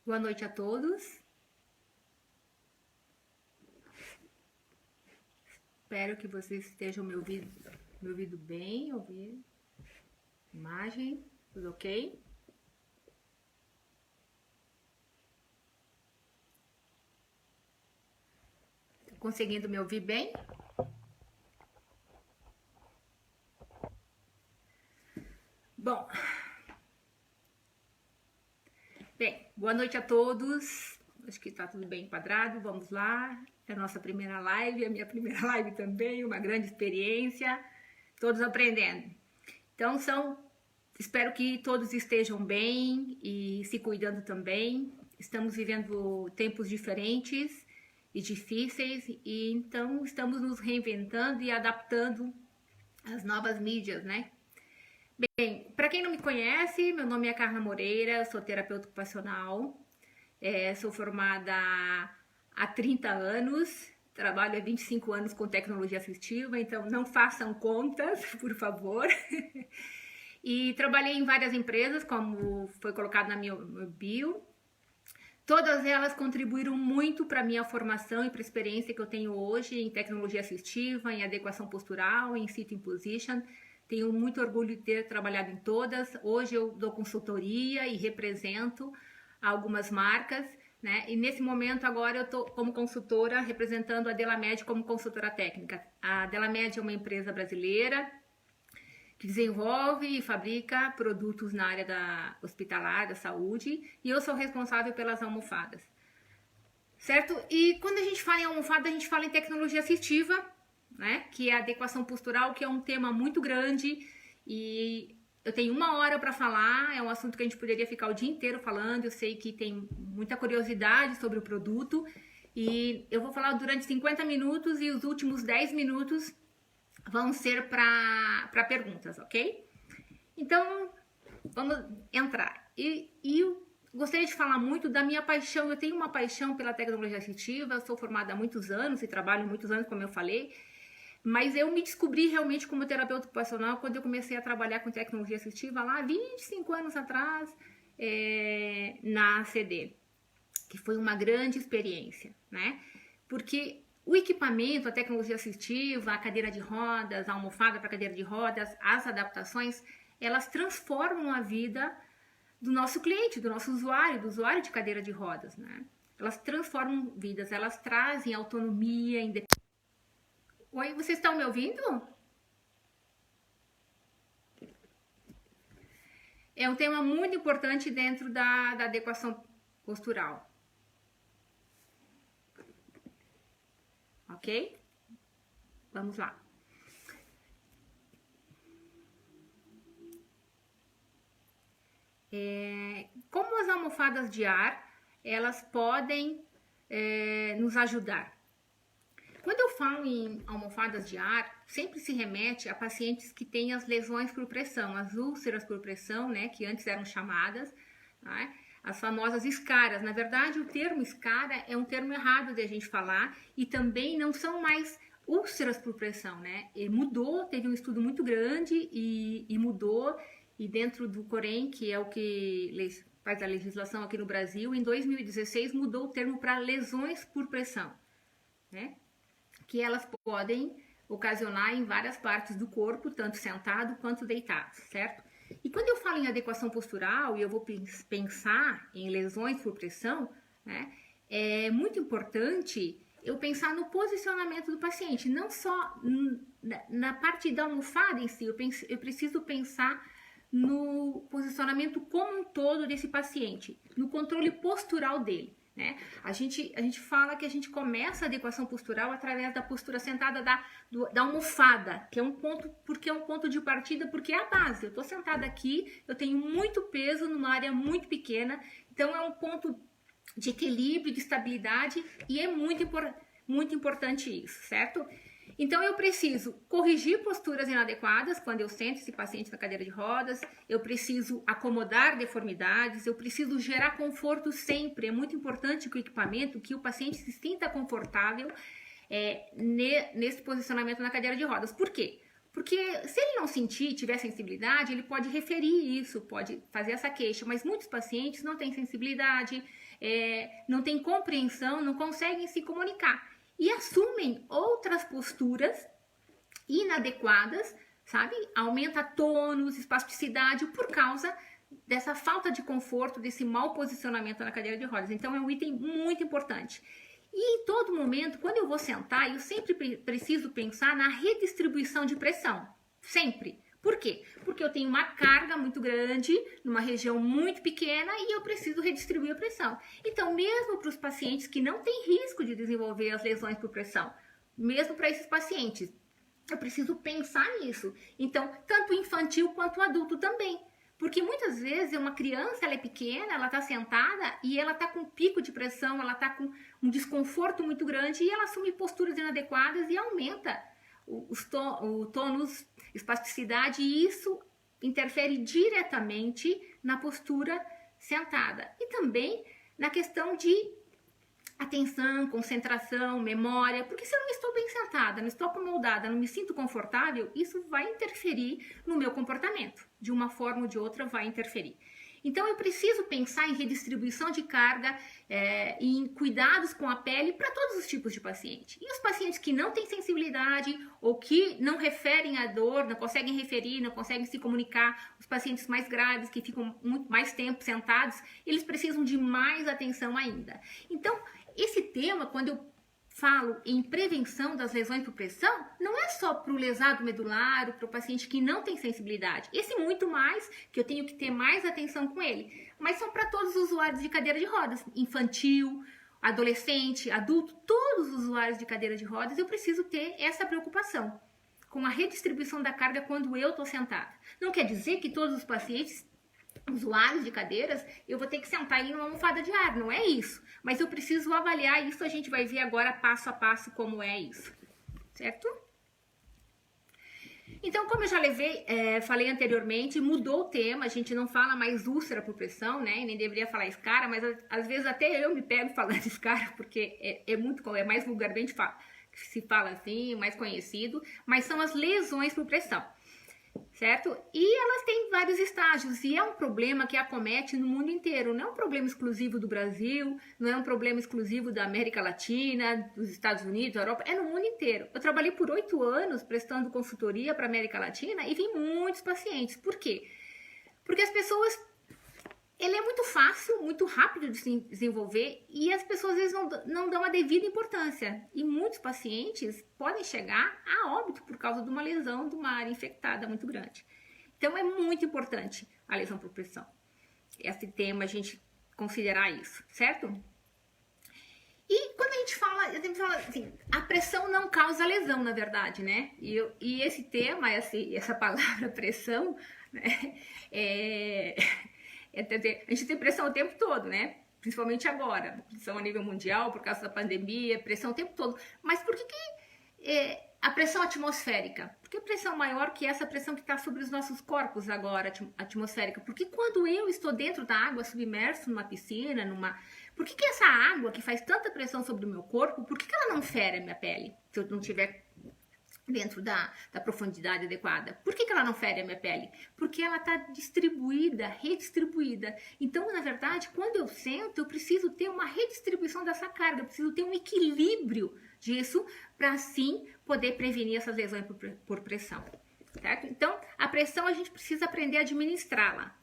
Boa noite a todos. Espero que vocês estejam me ouvindo bem, ouvir imagem, tudo ok? Conseguindo me ouvir bem? Bom, boa noite a todos. Acho que tá tudo bem enquadrado. Vamos lá. É a nossa primeira live, a minha primeira live também, uma grande experiência. Todos aprendendo. Então, espero que todos estejam bem e se cuidando também. Estamos vivendo tempos diferentes e difíceis, e então estamos nos reinventando e adaptando às novas mídias, né? Bem, para quem não me conhece, meu nome é Carla Moreira, sou terapeuta ocupacional, sou formada há 30 anos, trabalho há 25 anos com tecnologia assistiva, então não façam contas, por favor. E trabalhei em várias empresas, como foi colocado na minha bio. Todas elas contribuíram muito para a minha formação e para a experiência que eu tenho hoje em tecnologia assistiva, em adequação postural, em sitting position. Tenho muito orgulho de ter trabalhado em todas. Hoje eu dou consultoria e represento algumas marcas, né? E nesse momento agora eu estou como consultora representando a Delamed como consultora técnica. A Delamed é uma empresa brasileira que desenvolve e fabrica produtos na área da hospitalar, da saúde, e eu sou responsável pelas almofadas, certo? E quando a gente fala em almofada, a gente fala em tecnologia assistiva, né? Que é a adequação postural, que é um tema muito grande, e eu tenho 1 hora para falar, é um assunto que a gente poderia ficar o dia inteiro falando, eu sei que tem muita curiosidade sobre o produto, e eu vou falar durante 50 minutos, e os últimos 10 minutos vão ser para perguntas, ok? Então, vamos entrar. E eu gostaria de falar muito da minha paixão. Eu tenho uma paixão pela tecnologia assistiva, eu sou formada há muitos anos e trabalho há muitos anos, como eu falei, mas eu me descobri realmente como terapeuta ocupacional quando eu comecei a trabalhar com tecnologia assistiva lá 25 anos atrás, na ACD, que foi uma grande experiência, né? Porque o equipamento, a tecnologia assistiva, a cadeira de rodas, a almofada para cadeira de rodas, as adaptações, elas transformam a vida do nosso cliente, do nosso usuário, do usuário de cadeira de rodas, né? Elas transformam vidas, elas trazem autonomia, independência. Oi, vocês estão me ouvindo? É um tema muito importante dentro da adequação postural. Ok? Vamos lá. Como as almofadas de ar, elas podem nos ajudar? Quando eu falo em almofadas de ar, sempre se remete a pacientes que têm as lesões por pressão, as úlceras por pressão, né, que antes eram chamadas, né, as famosas escaras. Na verdade, o termo escara é um termo errado de a gente falar, e também não são mais úlceras por pressão, né? E mudou, teve um estudo muito grande e mudou, e dentro do Corém, que é o que faz a legislação aqui no Brasil, em 2016 mudou o termo para lesões por pressão, né? Que elas podem ocasionar em várias partes do corpo, tanto sentado quanto deitado, certo? E quando eu falo em adequação postural e eu vou pensar em lesões por pressão, né, é muito importante eu pensar no posicionamento do paciente, não só na parte da almofada em si, eu preciso pensar no posicionamento como um todo desse paciente, no controle postural dele. Né? A gente fala que a gente começa a adequação postural através da postura sentada da almofada, que é um ponto, porque é um ponto de partida, porque é a base. Eu estou sentada aqui, eu tenho muito peso numa área muito pequena, então é um ponto de equilíbrio, de estabilidade, e é muito importante isso, certo? Então eu preciso corrigir posturas inadequadas quando eu sento esse paciente na cadeira de rodas, eu preciso acomodar deformidades, eu preciso gerar conforto sempre. É muito importante que o equipamento, que o paciente se sinta confortável nesse posicionamento na cadeira de rodas. Por quê? Porque se ele não sentir, tiver sensibilidade, ele pode referir isso, pode fazer essa queixa, mas muitos pacientes não têm sensibilidade, não têm compreensão, não conseguem se comunicar e assumem outras posturas inadequadas, sabe? Aumenta tônus, espasticidade por causa dessa falta de conforto, desse mau posicionamento na cadeira de rodas. Então é um item muito importante. E em todo momento, quando eu vou sentar, eu sempre preciso pensar na redistribuição de pressão. Sempre. Por quê? Porque eu tenho uma carga muito grande, numa região muito pequena, e eu preciso redistribuir a pressão. Então, mesmo para os pacientes que não têm risco de desenvolver as lesões por pressão, mesmo para esses pacientes, eu preciso pensar nisso. Então, tanto infantil quanto adulto também. Porque muitas vezes uma criança, ela é pequena, ela está sentada e ela está com um pico de pressão, ela está com um desconforto muito grande e ela assume posturas inadequadas e aumenta o tônus, espasticidade, e isso interfere diretamente na postura sentada. E também na questão de atenção, concentração, memória, porque se eu não estou bem sentada, não estou acomodada, não me sinto confortável, isso vai interferir no meu comportamento. De uma forma ou de outra vai interferir. Então eu preciso pensar em redistribuição de carga, em cuidados com a pele para todos os tipos de paciente. E os pacientes que não têm sensibilidade ou que não referem a dor, não conseguem referir, não conseguem se comunicar, os pacientes mais graves que ficam muito mais tempo sentados, eles precisam de mais atenção ainda. Então, esse tema, quando eu falo em prevenção das lesões por pressão, não é só para o lesado medular, para o paciente que não tem sensibilidade. Esse muito mais, que eu tenho que ter mais atenção com ele. Mas são para todos os usuários de cadeira de rodas, infantil, adolescente, adulto, todos os usuários de cadeira de rodas, eu preciso ter essa preocupação com a redistribuição da carga quando eu estou sentada. Não quer dizer que todos os pacientes usuários de cadeiras, eu vou ter que sentar em uma almofada de ar, não é isso. Mas eu preciso avaliar isso, a gente vai ver agora passo a passo como é isso, certo? Então, como eu já falei anteriormente, mudou o tema, a gente não fala mais úlcera por pressão, né? Nem deveria falar escara, mas às vezes até eu me pego falando escara, porque é mais vulgarmente se fala assim, mais conhecido, mas são as lesões por pressão. Certo? E elas têm vários estágios e é um problema que acomete no mundo inteiro. Não é um problema exclusivo do Brasil, não é um problema exclusivo da América Latina, dos Estados Unidos, da Europa, é no mundo inteiro. Eu trabalhei por 8 anos prestando consultoria para a América Latina e vi muitos pacientes. Por quê? Porque as pessoas... Ele é muito fácil, muito rápido de se desenvolver e as pessoas às vezes não dão a devida importância. E muitos pacientes podem chegar a óbito por causa de uma lesão de uma área infectada muito grande. Então é muito importante a lesão por pressão. Esse tema, a gente considerar isso, certo? E quando a gente fala, eu sempre falo assim, a pressão não causa lesão, na verdade, né? E esse tema, essa palavra pressão, né? A gente tem pressão o tempo todo, né? Principalmente agora, pressão a nível mundial por causa da pandemia, pressão o tempo todo. Mas por que a pressão atmosférica? Por que pressão maior que essa pressão que está sobre os nossos corpos agora, atmosférica? Porque quando eu estou dentro da água, submerso numa piscina, por que essa água que faz tanta pressão sobre o meu corpo, por que ela não fere a minha pele? Se eu não tiver dentro da profundidade adequada. Por que ela não fere a minha pele? Porque ela está distribuída, redistribuída. Então, na verdade, quando eu sento, eu preciso ter uma redistribuição dessa carga, eu preciso ter um equilíbrio disso para assim poder prevenir essas lesões por pressão. Certo? Então, a pressão a gente precisa aprender a administrá-la.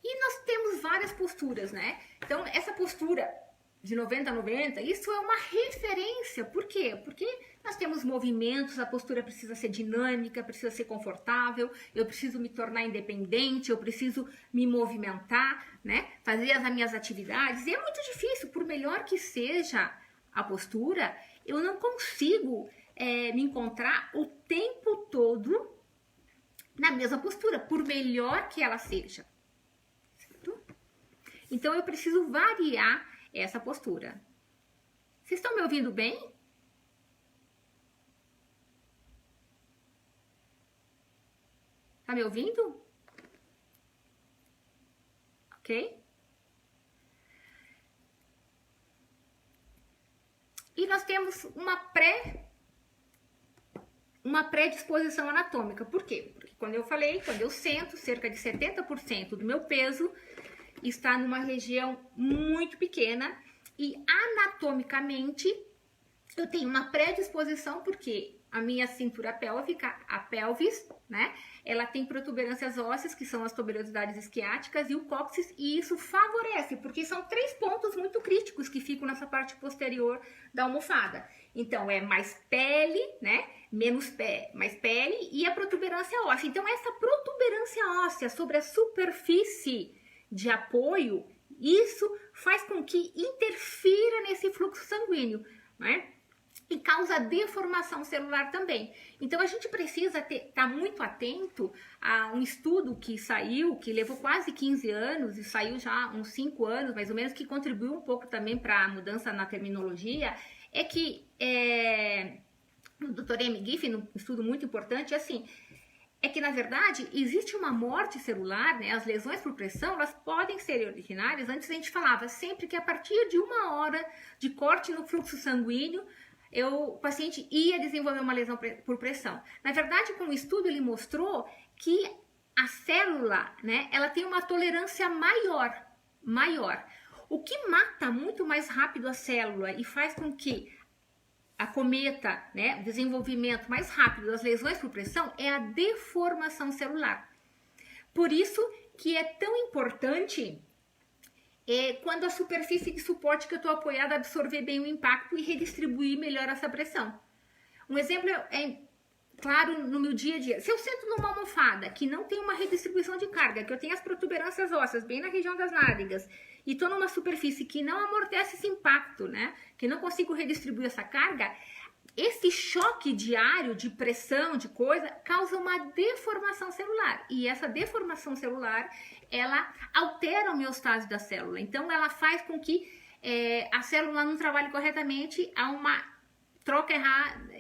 E nós temos várias posturas, né? Então, essa postura de 90 a 90, isso é uma referência. Por quê? Porque nós temos movimentos, a postura precisa ser dinâmica, precisa ser confortável, eu preciso me tornar independente, eu preciso me movimentar, né? Fazer as minhas atividades. E é muito difícil, por melhor que seja a postura, eu não consigo me encontrar o tempo todo na mesma postura, por melhor que ela seja. Certo? Então eu preciso variar essa postura. Vocês estão me ouvindo bem? Tá me ouvindo? Ok? E nós temos uma uma predisposição anatômica. Por quê? Porque quando eu sento, cerca de 70% do meu peso está numa região muito pequena e anatomicamente eu tenho uma predisposição porque a minha cintura pélvica, a pelvis, né? Ela tem protuberâncias ósseas, que são as tuberosidades isquiáticas e o cóccix, e isso favorece, porque são 3 pontos muito críticos que ficam nessa parte posterior da almofada. Então, é mais pele, né? Mais pele e a protuberância óssea. Então, essa protuberância óssea sobre a superfície de apoio, isso faz com que interfira nesse fluxo sanguíneo, né? E causa deformação celular também. Então, a gente precisa estar muito atento a um estudo que saiu, que levou quase 15 anos, e saiu já uns 5 anos, mais ou menos, que contribuiu um pouco também para a mudança na terminologia, é que o Dr. M. Giffen, um estudo muito importante, assim, é que, na verdade, existe uma morte celular, né? As lesões por pressão, elas podem ser originárias. Antes a gente falava sempre que a partir de 1 hora de corte no fluxo sanguíneo, o paciente ia desenvolver uma lesão por pressão. Na verdade, com o estudo, ele mostrou que a célula, né, ela tem uma tolerância maior. O que mata muito mais rápido a célula e faz com que acometa, né, o desenvolvimento mais rápido das lesões por pressão é a deformação celular. Por isso que é tão importante quando a superfície de suporte que eu estou apoiada absorver bem o impacto e redistribuir melhor essa pressão. Um exemplo claro no meu dia a dia. Se eu sento numa almofada que não tem uma redistribuição de carga, que eu tenho as protuberâncias ósseas bem na região das nádegas, e estou numa superfície que não amortece esse impacto, né? Que não consigo redistribuir essa carga, esse choque diário de pressão, de coisa, causa uma deformação celular. E essa deformação celular, ela altera a homeostase da célula. Então, ela faz com que a célula não trabalhe corretamente, há uma troca errada,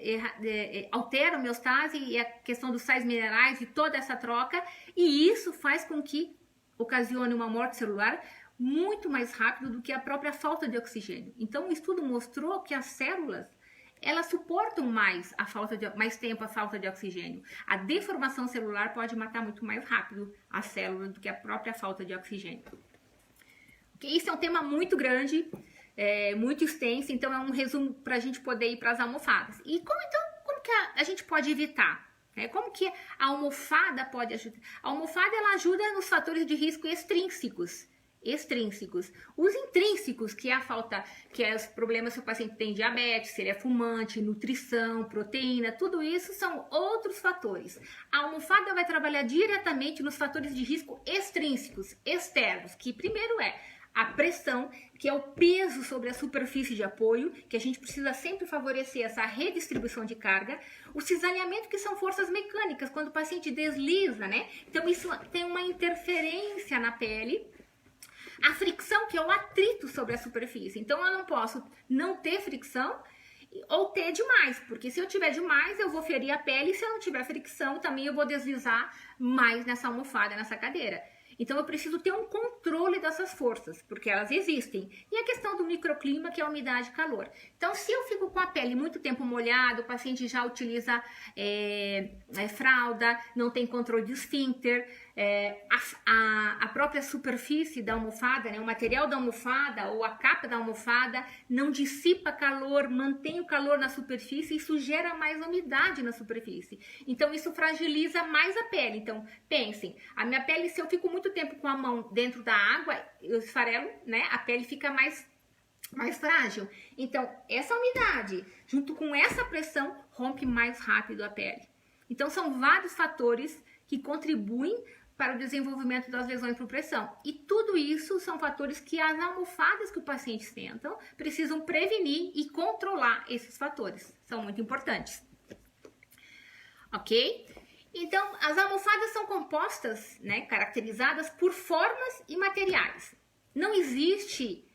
altera a homeostase e a questão dos sais minerais e toda essa troca. E isso faz com que ocasione uma morte celular muito mais rápido do que a própria falta de oxigênio. Então, o estudo mostrou que as células, elas suportam mais tempo a falta de oxigênio. A deformação celular pode matar muito mais rápido a célula do que a própria falta de oxigênio. Okay? Isso é um tema muito grande, muito extenso, então é um resumo para a gente poder ir para as almofadas. E como que a gente pode evitar? Como que a almofada pode ajudar? A almofada, ela ajuda nos fatores de risco extrínsecos. Os intrínsecos, que é a falta, que é os problemas se o paciente tem diabetes, se ele é fumante, nutrição, proteína, tudo isso são outros fatores. A almofada vai trabalhar diretamente nos fatores de risco extrínsecos, externos, que primeiro a pressão, que é o peso sobre a superfície de apoio, que a gente precisa sempre favorecer essa redistribuição de carga. O cisalhamento, que são forças mecânicas, quando o paciente desliza, né? Então isso tem uma interferência na pele. A fricção, que é o atrito sobre a superfície. Então, eu não posso não ter fricção ou ter demais, porque se eu tiver demais, eu vou ferir a pele, e se eu não tiver fricção, também eu vou deslizar mais nessa almofada, nessa cadeira. Então, eu preciso ter um controle dessas forças, porque elas existem. E a questão do microclima, que é a umidade e calor. Então, se eu fico com a pele muito tempo molhada, o paciente já utiliza fralda, não tem controle de esfíncter, a própria superfície da almofada, né, o material da almofada ou a capa da almofada não dissipa calor, mantém o calor na superfície, e isso gera mais umidade na superfície. Então, isso fragiliza mais a pele. Então, pensem, a minha pele, se eu fico muito tempo com a mão dentro da água, eu esfarelo, né, a pele fica mais frágil. Então, essa umidade, junto com essa pressão, rompe mais rápido a pele. Então, são vários fatores que contribuem para o desenvolvimento das lesões por pressão. E tudo isso são fatores que as almofadas que o paciente senta precisam prevenir e controlar esses fatores. São muito importantes. Ok? Então, as almofadas são compostas, né, caracterizadas por formas e materiais. Não existe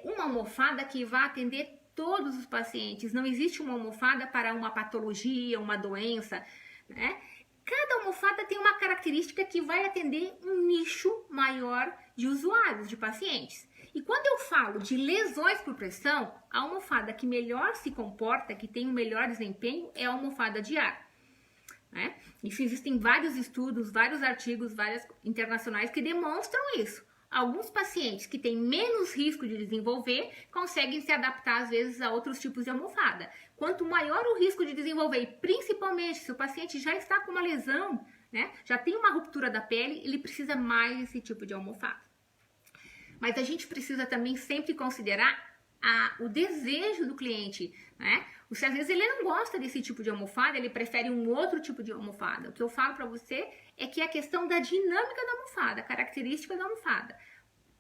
uma almofada que vá atender todos os pacientes. Não existe uma almofada para uma patologia, uma doença, né? Cada almofada tem uma característica que vai atender um nicho maior de usuários, de pacientes. E quando eu falo de lesões por pressão, a almofada que melhor se comporta, que tem um melhor desempenho, é a almofada de ar. né? Isso existem vários estudos, vários artigos, várias internacionais que demonstram isso. Alguns pacientes que têm menos risco de desenvolver conseguem se adaptar às vezes a outros tipos de almofada. Quanto maior o risco de desenvolver, e principalmente se o paciente já está com uma lesão, né, já tem uma ruptura da pele, ele precisa mais desse tipo de almofada. Mas a gente precisa também sempre considerar o desejo do cliente, né? Se às vezes ele não gosta desse tipo de almofada, ele prefere um outro tipo de almofada. O que eu falo para você é que é a questão da dinâmica da almofada, a característica da almofada.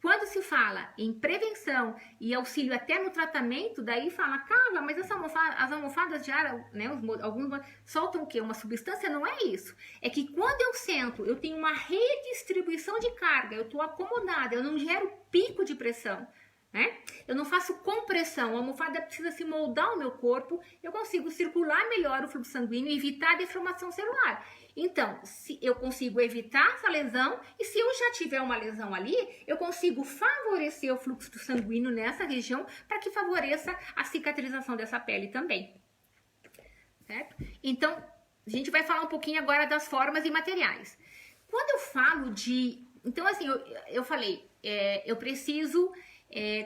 Quando se fala em prevenção e auxílio até no tratamento, daí fala, Carla, mas as almofadas de ar, né, alguns soltam o quê? Uma substância? Não é isso. É que quando eu sento, eu tenho uma redistribuição de carga, eu estou acomodada, eu não gero pico de pressão, né? Eu não faço compressão, a almofada precisa se moldar ao meu corpo, eu consigo circular melhor o fluxo sanguíneo e evitar a deformação celular. Então, se eu consigo evitar essa lesão, e se eu já tiver uma lesão ali, eu consigo favorecer o fluxo sanguíneo nessa região para que favoreça a cicatrização dessa pele também. Certo? Então, a gente vai falar um pouquinho agora das formas e materiais. Quando eu falo de... Então, assim, eu falei, eu preciso...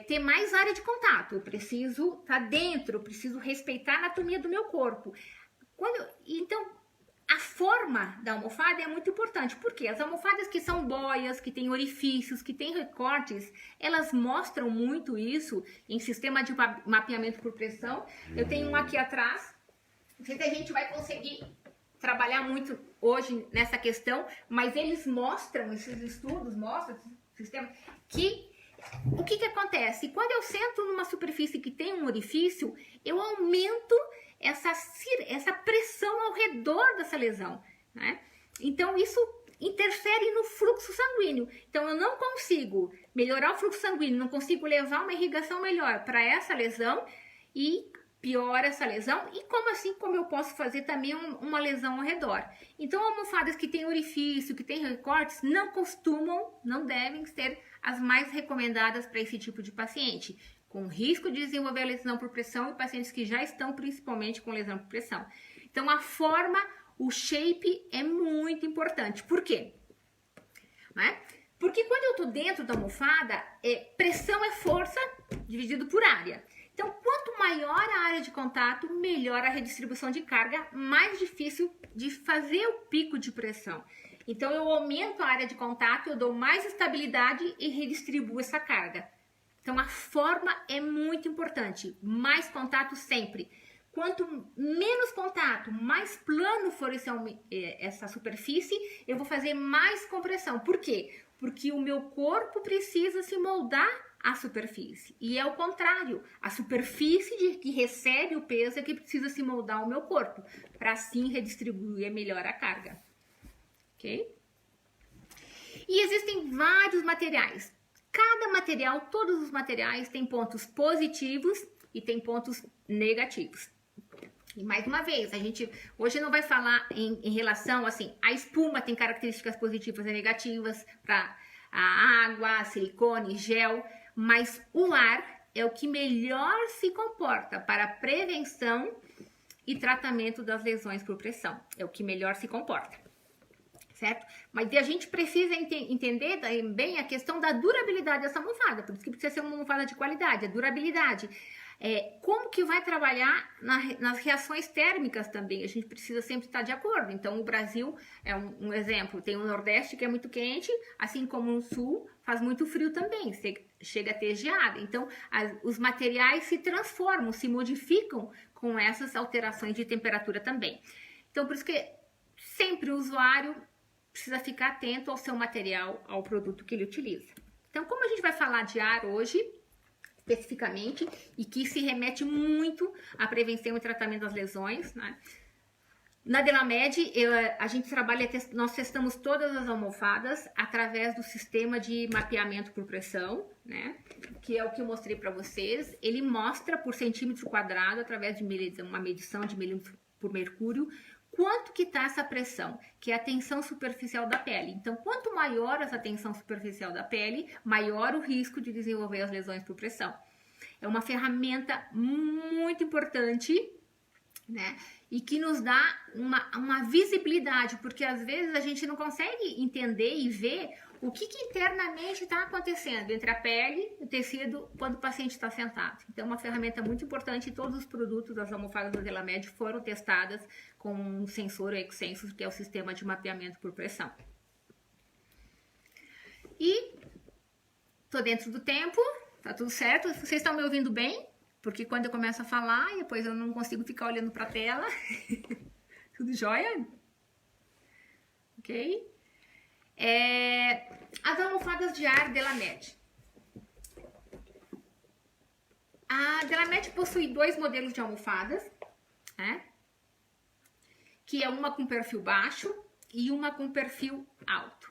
ter mais área de contato, eu preciso estar dentro, eu preciso respeitar a anatomia do meu corpo. Então, a forma da almofada é muito importante, porque as almofadas que são boias, que têm orifícios, que têm recortes, elas mostram muito isso em sistema de mapeamento por pressão. Eu tenho um aqui atrás, não sei se a gente vai conseguir trabalhar muito hoje nessa questão, mas eles mostram, esses estudos mostram, sistema, que o que acontece? Quando eu sento numa superfície que tem um orifício, eu aumento essa pressão ao redor dessa lesão, né? Então, isso interfere no fluxo sanguíneo. Então, eu não consigo melhorar o fluxo sanguíneo, não consigo levar uma irrigação melhor para essa lesão e piora essa lesão. E como eu posso fazer também uma lesão ao redor? Então, almofadas que têm orifício, que têm recortes, não devem ser as mais recomendadas para esse tipo de paciente, com risco de desenvolver lesão por pressão e pacientes que já estão principalmente com lesão por pressão. Então, a forma, o shape é muito importante. Por quê? Né? Porque quando eu estou dentro da almofada, pressão é força dividido por área. Então, quanto maior a área de contato, melhor a redistribuição de carga, mais difícil de fazer o pico de pressão. Então, eu aumento a área de contato, eu dou mais estabilidade e redistribuo essa carga. Então, a forma é muito importante. Mais contato sempre. Quanto menos contato, mais plano for essa superfície, eu vou fazer mais compressão. Por quê? Porque o meu corpo precisa se moldar à superfície. E é o contrário. A superfície que recebe o peso é que precisa se moldar ao meu corpo, para assim redistribuir melhor a carga. Ok? E existem vários materiais. Cada material, todos os materiais têm pontos positivos e tem pontos negativos. E mais uma vez, a gente hoje não vai falar em relação, assim, a espuma tem características positivas e negativas para a água, silicone, gel, mas o ar é o que melhor se comporta para a prevenção e tratamento das lesões por pressão. É o que melhor se comporta. Certo? Mas a gente precisa entender também a questão da durabilidade dessa almofada, por isso que precisa ser uma almofada de qualidade, a durabilidade. Como que vai trabalhar nas reações térmicas também, a gente precisa sempre estar de acordo. Então, o Brasil é um exemplo, tem o Nordeste que é muito quente, assim como no Sul faz muito frio também, chega a ter geada. Então, os materiais se transformam, se modificam com essas alterações de temperatura também. Então, por isso que sempre o usuário precisa ficar atento ao seu material, ao produto que ele utiliza. Então, como a gente vai falar de ar hoje, especificamente, e que se remete muito à prevenção e tratamento das lesões, né? Na Delamed, nós testamos todas as almofadas através do sistema de mapeamento por pressão, né? Que é o que eu mostrei para vocês. Ele mostra por centímetro quadrado, através de uma medição de milímetro por mercúrio, quanto que está essa pressão, que é a tensão superficial da pele. Então, quanto maior essa tensão superficial da pele, maior o risco de desenvolver as lesões por pressão. É uma ferramenta muito importante né? E que nos dá uma visibilidade, porque às vezes a gente não consegue entender e ver o que internamente está acontecendo entre a pele e o tecido quando o paciente está sentado. Então, uma ferramenta muito importante, e todos os produtos das almofadas da Delamed foram testadas com um sensor Exensus, que é o sistema de mapeamento por pressão. E tô dentro do tempo, tá tudo certo. Vocês estão me ouvindo bem? Porque quando eu começo a falar, depois eu não consigo ficar olhando para a tela. Tudo jóia? Ok? As almofadas de ar Delamed. A Delamed possui 2 modelos de almofadas, né? Que é uma com perfil baixo e uma com perfil alto.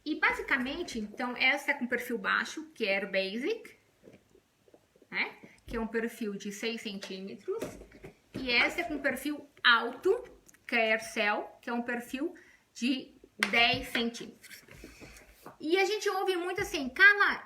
E basicamente, então, essa é com perfil baixo, que é Air Basic, né? Que é um perfil de 6 centímetros. E essa é com perfil alto, que é Aircel, que é um perfil de 10 centímetros. E a gente ouve muito assim, Carla,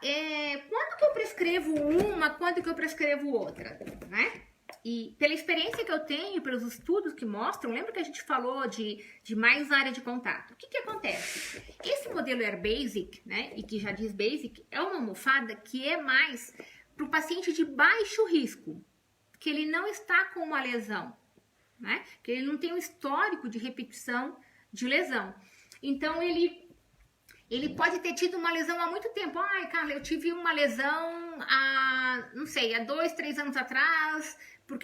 quando que eu prescrevo uma, quando que eu prescrevo outra, né? E pela experiência que eu tenho, pelos estudos que mostram, lembra que a gente falou de mais área de contato? O que acontece? Esse modelo Air Basic, né, e que já diz Basic, é uma almofada que é mais para o paciente de baixo risco, que ele não está com uma lesão, né? Que ele não tem um histórico de repetição de lesão. Então, ele pode ter tido uma lesão há muito tempo. Ai, Carla, eu tive uma lesão há 2, 3 anos atrás,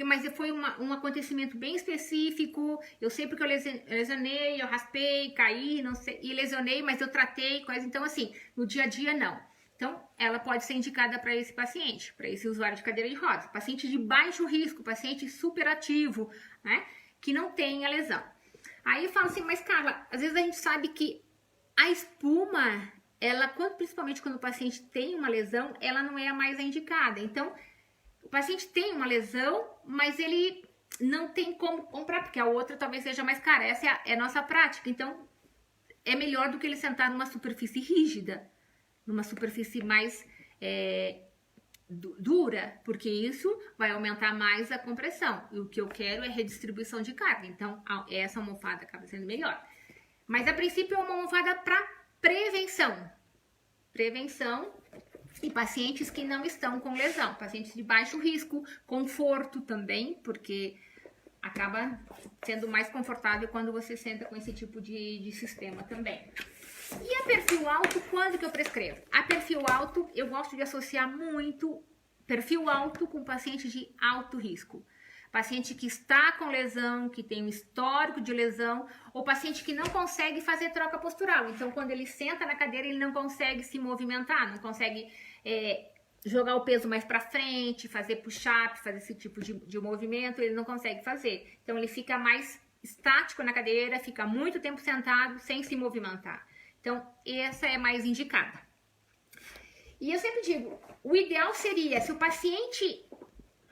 mas foi um acontecimento bem específico. Eu sei porque eu lesionei, eu raspei, caí, não sei, e lesionei, mas eu tratei, coisa. Então, assim, no dia a dia, não. Então, ela pode ser indicada para esse paciente, para esse usuário de cadeira de rodas. Paciente de baixo risco, paciente superativo, né? Que não tem a lesão. Aí eu falo assim, mas Carla, às vezes a gente sabe que a espuma, principalmente quando o paciente tem uma lesão, ela não é a mais indicada. Então, o paciente tem uma lesão, mas ele não tem como comprar, porque a outra talvez seja mais cara. Essa é a nossa prática. Então, é melhor do que ele sentar numa superfície rígida, numa superfície mais dura, porque isso vai aumentar mais a compressão. E o que eu quero é redistribuição de carga. Então, essa almofada acaba sendo melhor. Mas, a princípio, é uma almofada para prevenção. Prevenção e pacientes que não estão com lesão. Pacientes de baixo risco, conforto também, porque acaba sendo mais confortável quando você senta com esse tipo de sistema também. E a perfil alto, quando que eu prescrevo? A perfil alto, eu gosto de associar muito perfil alto com paciente de alto risco. Paciente que está com lesão, que tem um histórico de lesão, ou paciente que não consegue fazer troca postural. Então, quando ele senta na cadeira, ele não consegue se movimentar, não consegue jogar o peso mais para frente, fazer push-up, fazer esse tipo de movimento, ele não consegue fazer. Então, ele fica mais estático na cadeira, fica muito tempo sentado, sem se movimentar. Então, essa é mais indicada. E eu sempre digo, o ideal seria, se o paciente...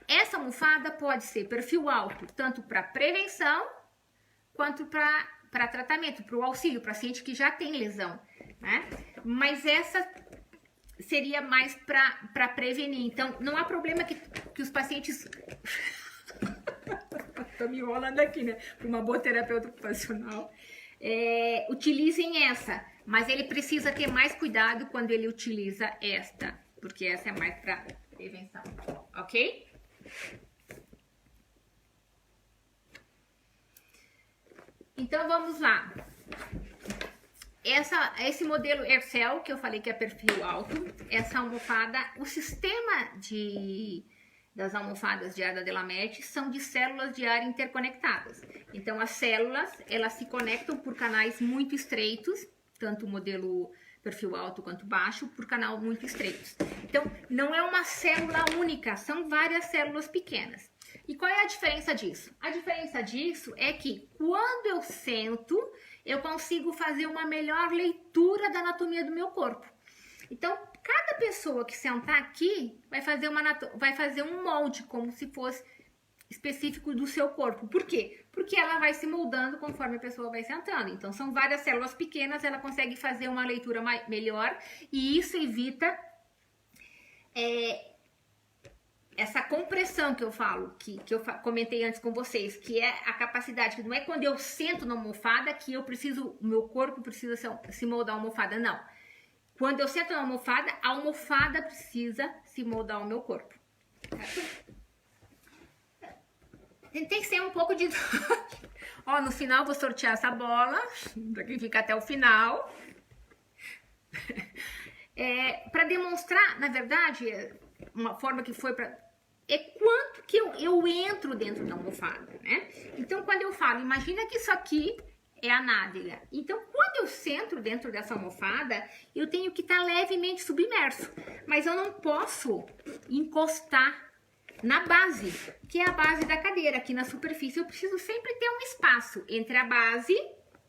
Essa almofada pode ser perfil alto, tanto para prevenção, quanto para tratamento, para o auxílio, para paciente que já tem lesão, né? Mas essa seria mais para prevenir. Então, não há problema que os pacientes... Tô me enrolando aqui, né? Para uma boa terapeuta ocupacional. Utilizem essa, mas ele precisa ter mais cuidado quando ele utiliza esta, porque essa é mais para prevenção, ok? Então, vamos lá. Esse modelo Aircel, que eu falei que é perfil alto, essa almofada, o sistema das almofadas de ar da Delamed são de células de ar interconectadas. Então, as células, elas se conectam por canais muito estreitos, tanto o modelo perfil alto quanto baixo, por canal muito estreitos. Então, não é uma célula única, são várias células pequenas. E qual é a diferença disso? A diferença disso é que quando eu sento, eu consigo fazer uma melhor leitura da anatomia do meu corpo. Então, cada pessoa que sentar aqui vai fazer um molde, como se fosse específico do seu corpo. Por quê? Porque ela vai se moldando conforme a pessoa vai sentando. Então, são várias células pequenas, ela consegue fazer uma leitura melhor e isso evita essa compressão que eu falo, que eu comentei antes com vocês, que é a capacidade, que não é quando eu sento na almofada que o meu corpo precisa se moldar a almofada, não. Quando eu sento na almofada, a almofada precisa se moldar ao meu corpo. Certo? Tem que ser um pouco de... Ó, no final eu vou sortear essa bola, pra quem fica até o final. Para demonstrar, na verdade, uma forma que foi para... É quanto que eu entro dentro da almofada, né? Então, quando eu falo, imagina que isso aqui é a nádega. Então, quando eu sento dentro dessa almofada, eu tenho que estar levemente submerso. Mas eu não posso encostar na base, que é a base da cadeira. Aqui na superfície eu preciso sempre ter um espaço entre a base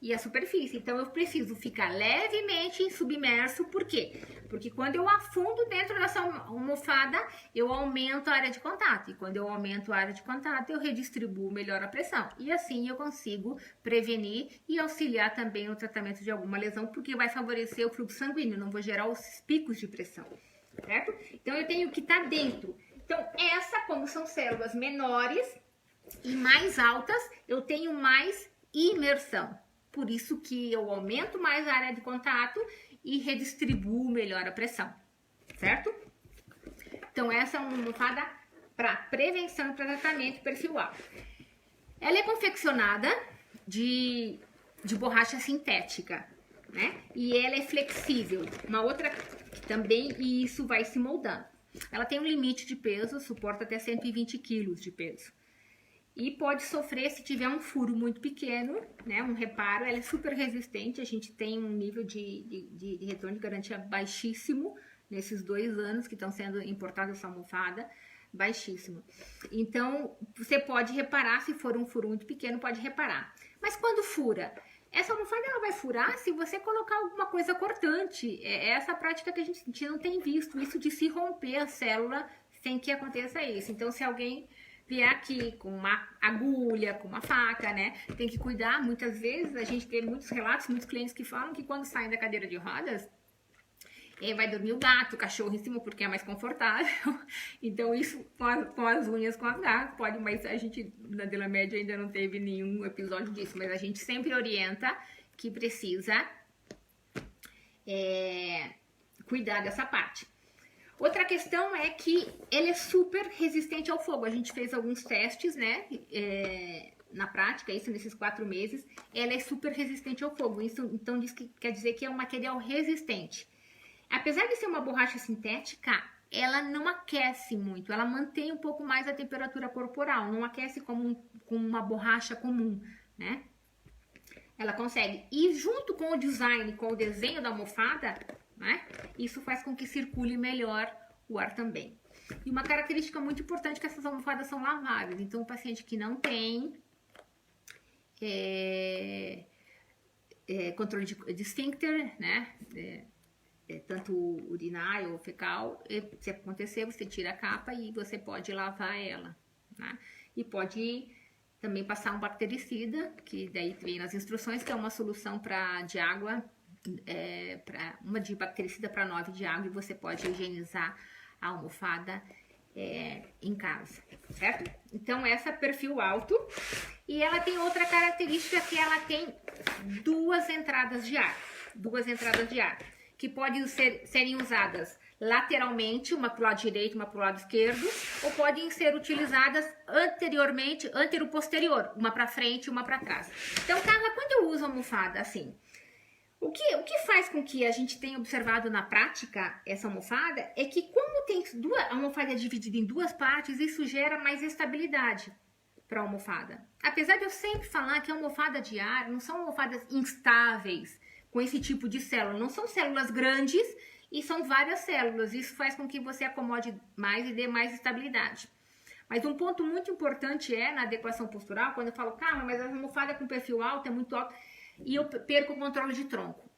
e a superfície. Então eu preciso ficar levemente submerso. Por quê? Porque quando eu afundo dentro dessa almofada, eu aumento a área de contato. E quando eu aumento a área de contato, eu redistribuo melhor a pressão. E assim eu consigo prevenir e auxiliar também no tratamento de alguma lesão, porque vai favorecer o fluxo sanguíneo, não vou gerar os picos de pressão, certo? Então eu tenho que estar dentro. Então, como são células menores e mais altas, eu tenho mais imersão. Por isso que eu aumento mais a área de contato e redistribuo melhor a pressão, certo? Então, essa é uma almofada para prevenção e para tratamento perfil alto. Ela é confeccionada de borracha sintética, né? E ela é flexível. Uma outra também, e isso vai se moldando. Ela tem um limite de peso, suporta até 120 quilos de peso. E pode sofrer se tiver um furo muito pequeno, né? Um reparo. Ela é super resistente, a gente tem um nível de retorno de garantia baixíssimo nesses 2 anos que estão sendo importada essa almofada, baixíssimo. Então, você pode reparar, se for um furo muito pequeno, pode reparar. Mas quando fura? Essa almofada ela vai furar se você colocar alguma coisa cortante. É essa prática que a gente não tem visto, isso de se romper a célula sem que aconteça isso. Então, se alguém vier aqui com uma agulha, com uma faca, né, tem que cuidar. Muitas vezes a gente tem muitos relatos, muitos clientes que falam que quando saem da cadeira de rodas, vai dormir o gato, o cachorro em cima porque é mais confortável. Então isso com as unhas, com as garras pode, mas a gente na Delamed ainda não teve nenhum episódio disso, mas a gente sempre orienta que precisa cuidar dessa parte. Outra questão é que ele é super resistente ao fogo. A gente fez alguns testes, né, na prática, isso nesses 4 meses, ela é super resistente ao fogo. Isso então quer dizer que é um material resistente. Apesar de ser uma borracha sintética, ela não aquece muito, ela mantém um pouco mais a temperatura corporal, não aquece como uma borracha comum, né? Ela consegue. E junto com o design, com o desenho da almofada, né? Isso faz com que circule melhor o ar também. E uma característica muito importante é que essas almofadas são laváveis. Então, o paciente que não tem controle de esfíncter, né? Tanto urinário ou fecal, se acontecer, você tira a capa e você pode lavar ela, né? E pode também passar um bactericida, que daí vem nas instruções, que é uma solução de água, uma de bactericida para 9 de água, e você pode higienizar a almofada em casa, certo? Então, essa é perfil alto. E ela tem outra característica, que ela tem 2 entradas de ar. 2 entradas de ar, que podem serem usadas lateralmente, uma para o lado direito, uma para o lado esquerdo, ou podem ser utilizadas anteriormente, antero-posterior, uma para frente e uma para trás. Então, Carla, quando eu uso a almofada assim, o que faz com que a gente tenha observado na prática essa almofada é que, como tem a almofada é dividida em 2 partes, isso gera mais estabilidade para a almofada. Apesar de eu sempre falar que a almofada de ar não são almofadas instáveis, com esse tipo de célula, não são células grandes e são várias células, isso faz com que você acomode mais e dê mais estabilidade. Mas um ponto muito importante na adequação postural, quando eu falo, calma, mas a almofada com perfil alto é muito alto, e eu perco o controle de tronco.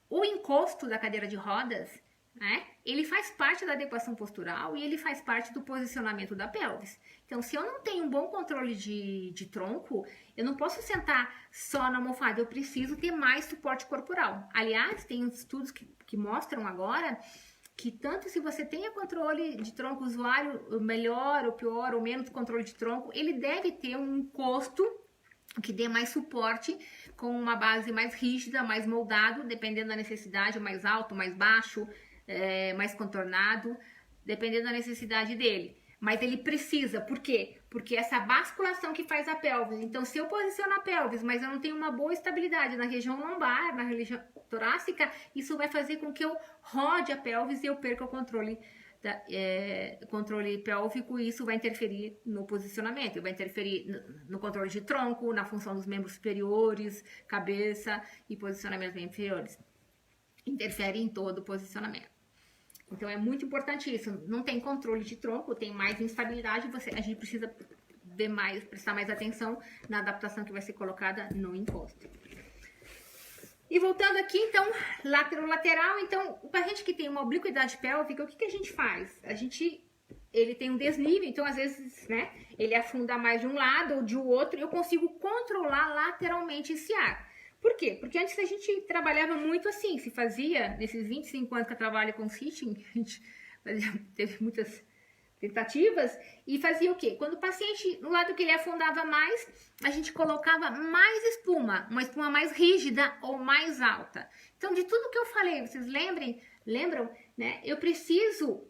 O encosto da cadeira de rodas, né, ele faz parte da adequação postural e ele faz parte do posicionamento da pelvis. Então, se eu não tenho um bom controle de tronco, eu não posso sentar só na almofada, eu preciso ter mais suporte corporal. Aliás, tem estudos que mostram agora que tanto se você tenha controle de tronco usuário, melhor ou pior, ou menos controle de tronco, ele deve ter um encosto que dê mais suporte, com uma base mais rígida, mais moldado, dependendo da necessidade, mais alto, mais baixo, mais contornado, dependendo da necessidade dele. Mas ele precisa, por quê? Porque essa basculação que faz a pelvis. Então, se eu posiciono a pelvis, mas eu não tenho uma boa estabilidade na região lombar, na região torácica, isso vai fazer com que eu rode a pelvis e eu perca o controle, controle pélvico, e isso vai interferir no posicionamento, vai interferir no controle de tronco, na função dos membros superiores, cabeça e posicionamentos inferiores. Interfere em todo o posicionamento. Então, é muito importante isso. Não tem controle de tronco, tem mais instabilidade, a gente precisa ver mais, prestar mais atenção na adaptação que vai ser colocada no encosto. E voltando aqui, então, lateral, então, o paciente que tem uma obliquidade pélvica, o que a gente faz? Ele tem um desnível, então, às vezes, né, ele afunda mais de um lado ou de outro, e eu consigo controlar lateralmente esse ar. Por quê? Porque antes a gente trabalhava muito assim, se fazia, nesses 25 anos que eu trabalho com stitching, a gente teve muitas tentativas, e fazia o quê? Quando o paciente, no lado que ele afundava mais, a gente colocava mais espuma, uma espuma mais rígida ou mais alta. Então, de tudo que eu falei, vocês lembram, né? Eu preciso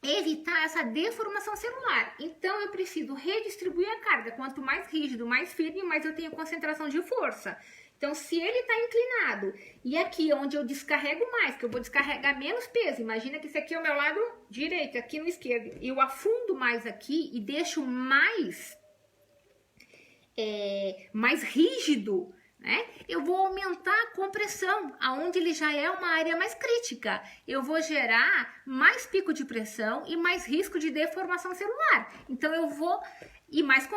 evitar essa deformação celular. Então, eu preciso redistribuir a carga. Quanto mais rígido, mais firme, mais eu tenho concentração de força. Então, se ele está inclinado e aqui onde eu descarrego mais, que eu vou descarregar menos peso, imagina que esse aqui é o meu lado direito, aqui no esquerdo, eu afundo mais aqui e deixo mais rígido, né? Eu vou aumentar a compressão, aonde ele já é uma área mais crítica. Eu vou gerar mais pico de pressão e mais risco de deformação celular. Então, eu vou... E mais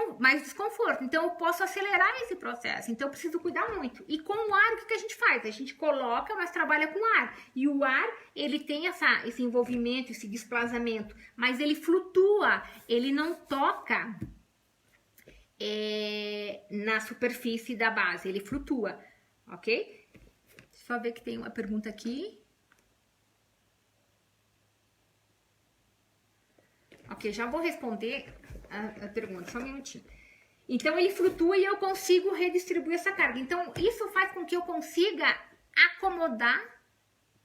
desconforto. Então, eu posso acelerar esse processo. Então, eu preciso cuidar muito. E com o ar, o que a gente faz? A gente coloca, mas trabalha com ar. E o ar, ele tem esse envolvimento, esse desplazamento. Mas ele flutua. Ele não toca na superfície da base. Ele flutua. Ok? Deixa eu ver que tem uma pergunta aqui. Ok, já vou responder a pergunta, só um minutinho. Então, ele flutua e eu consigo redistribuir essa carga. Então, isso faz com que eu consiga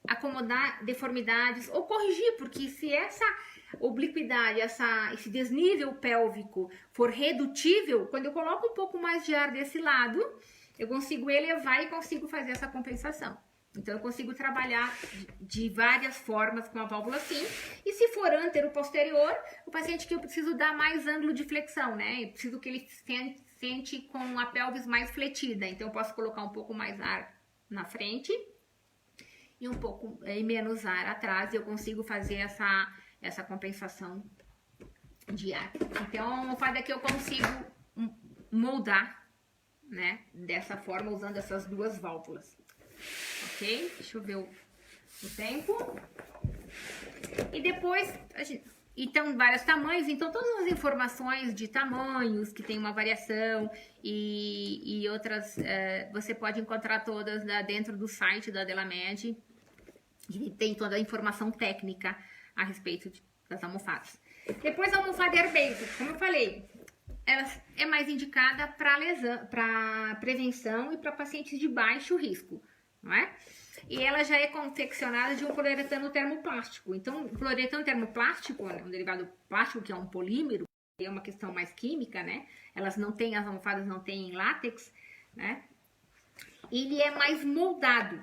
acomodar deformidades ou corrigir, porque se essa obliquidade, esse desnível pélvico for redutível, quando eu coloco um pouco mais de ar desse lado, eu consigo elevar e consigo fazer essa compensação. Então, eu consigo trabalhar de várias formas com a válvula assim. E se for antero-posterior, o paciente que eu preciso dar mais ângulo de flexão, né? Eu preciso que ele sente com a pelvis mais fletida. Então, eu posso colocar um pouco mais ar na frente e um pouco menos ar atrás. E eu consigo fazer essa compensação de ar. Então, a almofada que eu consigo moldar, né? Dessa forma, usando essas duas válvulas. Ok? Deixa eu ver o tempo. E depois, então, vários tamanhos. Então, todas as informações de tamanhos, que tem uma variação e outras, você pode encontrar todas dentro do site da Delamed. E tem toda a informação técnica a respeito das almofadas. Depois, a almofada Airbase, como eu falei, ela é mais indicada para prevenção e para pacientes de baixo risco. Não é? E ela já é confeccionada de um poliuretano termoplástico. Então, o poliuretano termoplástico, um derivado plástico, que é um polímero, é uma questão mais química, né? As almofadas não têm látex, né? Ele é mais moldado,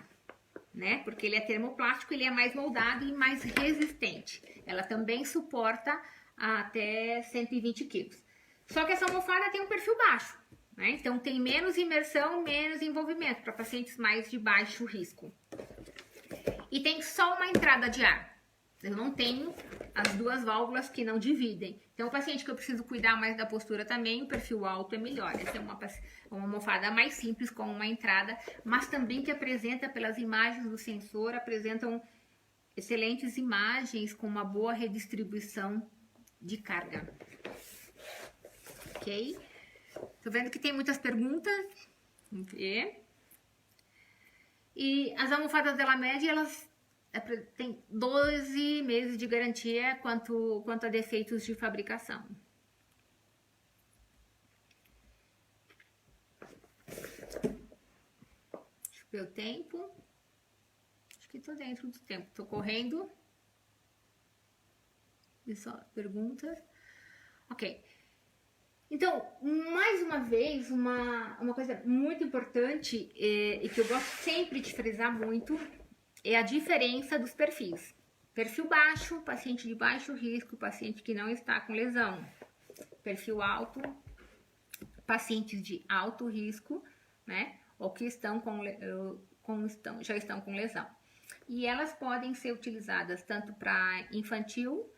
né? Porque ele é termoplástico, ele é mais moldado e mais resistente. Ela também suporta até 120 quilos. Só que essa almofada tem um perfil baixo. Então, tem menos imersão, menos envolvimento para pacientes mais de baixo risco. E tem só uma entrada de ar. Eu não tenho as duas válvulas que não dividem. Então, o paciente que eu preciso cuidar mais da postura também, o perfil alto é melhor. Essa é uma almofada mais simples, com uma entrada, mas também que apresenta, pelas imagens do sensor, apresentam excelentes imagens com uma boa redistribuição de carga. Ok? Tô vendo que tem muitas perguntas. Vamos ver. E as almofadas Delamed, elas tem 12 meses de garantia quanto a defeitos de fabricação. Deixa eu ver o tempo. Acho que tô dentro do tempo. Tô correndo. E só perguntas. Ok. Então, mais uma vez, uma coisa muito importante e que eu gosto sempre de frisar muito é a diferença dos perfis. Perfil baixo, paciente de baixo risco, paciente que não está com lesão. Perfil alto, pacientes de alto risco, né? Ou que estão já estão com lesão. E elas podem ser utilizadas tanto para infantil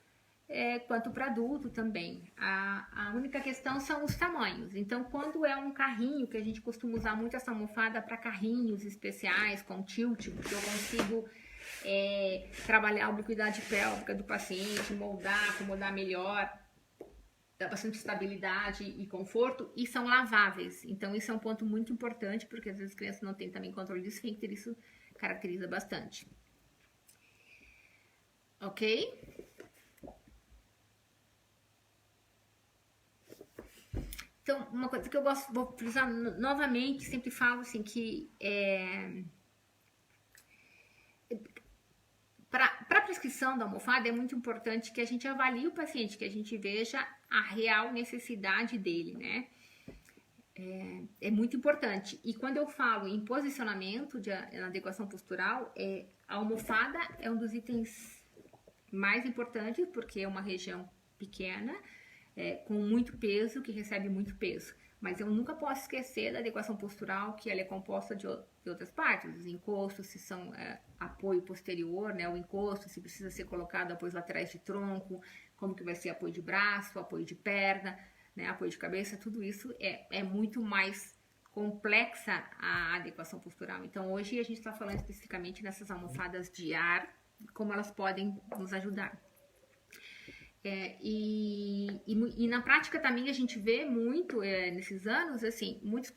quanto para adulto também. A única questão são os tamanhos. Então, quando é um carrinho, que a gente costuma usar muito essa almofada para carrinhos especiais, com tilt, porque eu consigo trabalhar a ubiquidade pélvica do paciente, acomodar melhor, dá bastante estabilidade e conforto, e são laváveis. Então, isso é um ponto muito importante, porque às vezes as crianças não têm também controle de esfíncter, isso caracteriza bastante. Ok? Então, uma coisa que eu gosto, vou frisar novamente, sempre falo assim, que para a prescrição da almofada é muito importante que a gente avalie o paciente, que a gente veja a real necessidade dele, né? É muito importante. E quando eu falo em posicionamento na adequação postural, a almofada é um dos itens mais importantes, porque é uma região pequena, com muito peso, que recebe muito peso. Mas eu nunca posso esquecer da adequação postural, que ela é composta de outras partes. Os encostos, se são apoio posterior, né? O encosto, se precisa ser colocado apoios laterais de tronco, como que vai ser apoio de braço, apoio de perna, né? Apoio de cabeça, tudo isso é muito mais complexa a adequação postural. Então, hoje a gente está falando especificamente nessas almofadas de ar, como elas podem nos ajudar. E na prática também a gente vê muito nesses anos, assim, muitos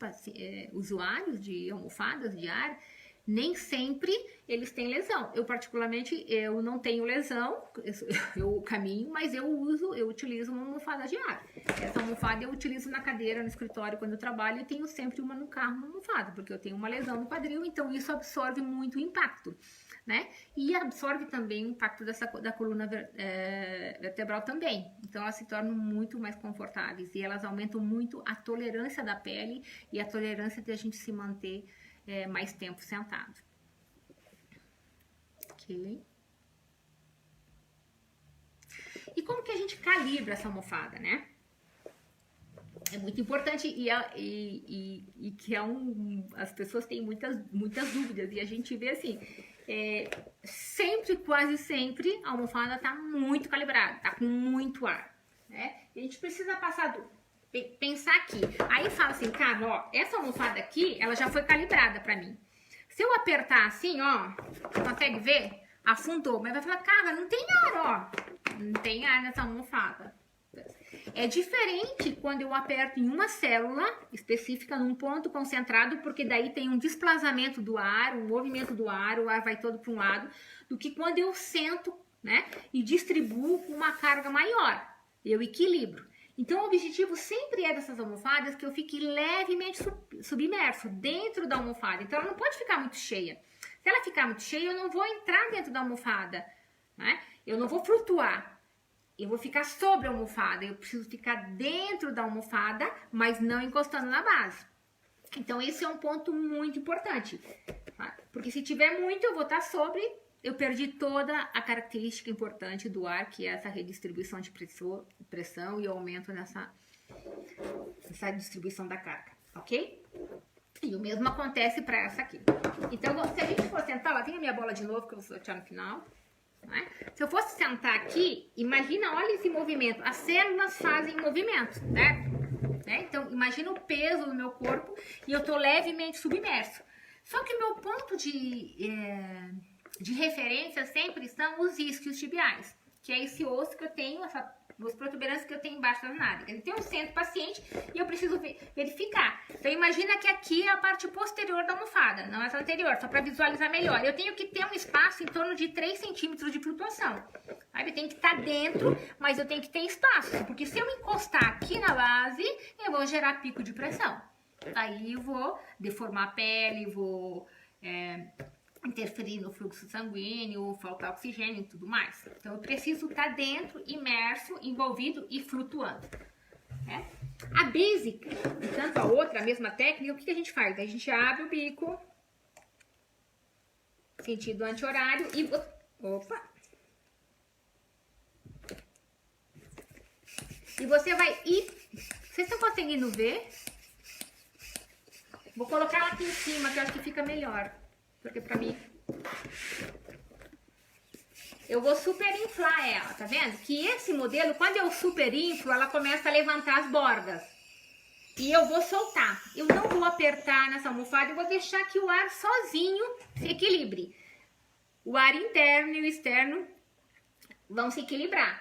usuários de almofadas de ar, nem sempre eles têm lesão. Eu particularmente, eu não tenho lesão, eu caminho, mas eu utilizo uma almofada de ar. Essa almofada eu utilizo na cadeira, no escritório, quando eu trabalho, e tenho sempre uma no carro, uma almofada, porque eu tenho uma lesão no quadril, então isso absorve muito impacto, né? E absorve também o impacto da coluna vertebral também. Então, elas se tornam muito mais confortáveis e elas aumentam muito a tolerância da pele e a tolerância de a gente se manter mais tempo sentado. Ok. E como que a gente calibra essa almofada, né? É muito importante e que as pessoas têm muitas dúvidas e a gente vê assim, quase sempre, a almofada está muito calibrada, está com muito ar, né? E a gente precisa pensar aqui. Aí fala assim, cara, ó, essa almofada aqui, ela já foi calibrada para mim. Se eu apertar assim, ó, consegue ver? Afundou, mas vai falar, cara, não tem ar, ó, não tem ar nessa almofada. É diferente quando eu aperto em uma célula específica, num ponto concentrado, porque daí tem um desplazamento do ar, um movimento do ar, o ar vai todo para um lado, do que quando eu sento, né, e distribuo com uma carga maior. Eu equilibro. Então, o objetivo sempre dessas almofadas que eu fique levemente submerso dentro da almofada. Então, ela não pode ficar muito cheia. Se ela ficar muito cheia, eu não vou entrar dentro da almofada, né? Eu não vou flutuar. Eu vou ficar sobre a almofada, eu preciso ficar dentro da almofada, mas não encostando na base. Então, esse é um ponto muito importante, tá? Porque se tiver muito, eu vou estar sobre, eu perdi toda a característica importante do ar, que é essa redistribuição de pressão e aumento nessa distribuição da carga, ok? E o mesmo acontece para essa aqui. Então, se a gente for sentar, lá tem a minha bola de novo, que eu vou sortear no final. Né? Se eu fosse sentar aqui, imagina, olha esse movimento. As células fazem movimento, né? Então, imagina o peso do meu corpo e eu tô levemente submerso. Só que o meu ponto de referência sempre são os isquios tibiais, que é esse osso que eu tenho, as protuberâncias que eu tenho embaixo das nádegas. Então eu sento o paciente e eu preciso verificar. Então imagina que aqui é a parte posterior da almofada, não essa anterior, só para visualizar melhor. Eu tenho que ter um espaço em torno de 3 centímetros de flutuação. Sabe? Tem que estar dentro, mas eu tenho que ter espaço, porque se eu encostar aqui na base, eu vou gerar pico de pressão. Aí eu vou deformar a pele, vou interferir no fluxo sanguíneo, faltar oxigênio e tudo mais. Então eu preciso estar dentro, imerso, envolvido e flutuando. Né? A basic, e tanto a outra, a mesma técnica, o que a gente faz? A gente abre o bico, sentido anti-horário e... Opa! E você vai ir... Vocês estão conseguindo ver? Vou colocar ela aqui em cima, que eu acho que fica melhor. Porque pra mim... Eu vou super inflar ela, tá vendo? Que esse modelo, quando eu super inflo, ela começa a levantar as bordas. E eu vou soltar. Eu não vou apertar nessa almofada, eu vou deixar que o ar sozinho se equilibre. O ar interno e o externo vão se equilibrar.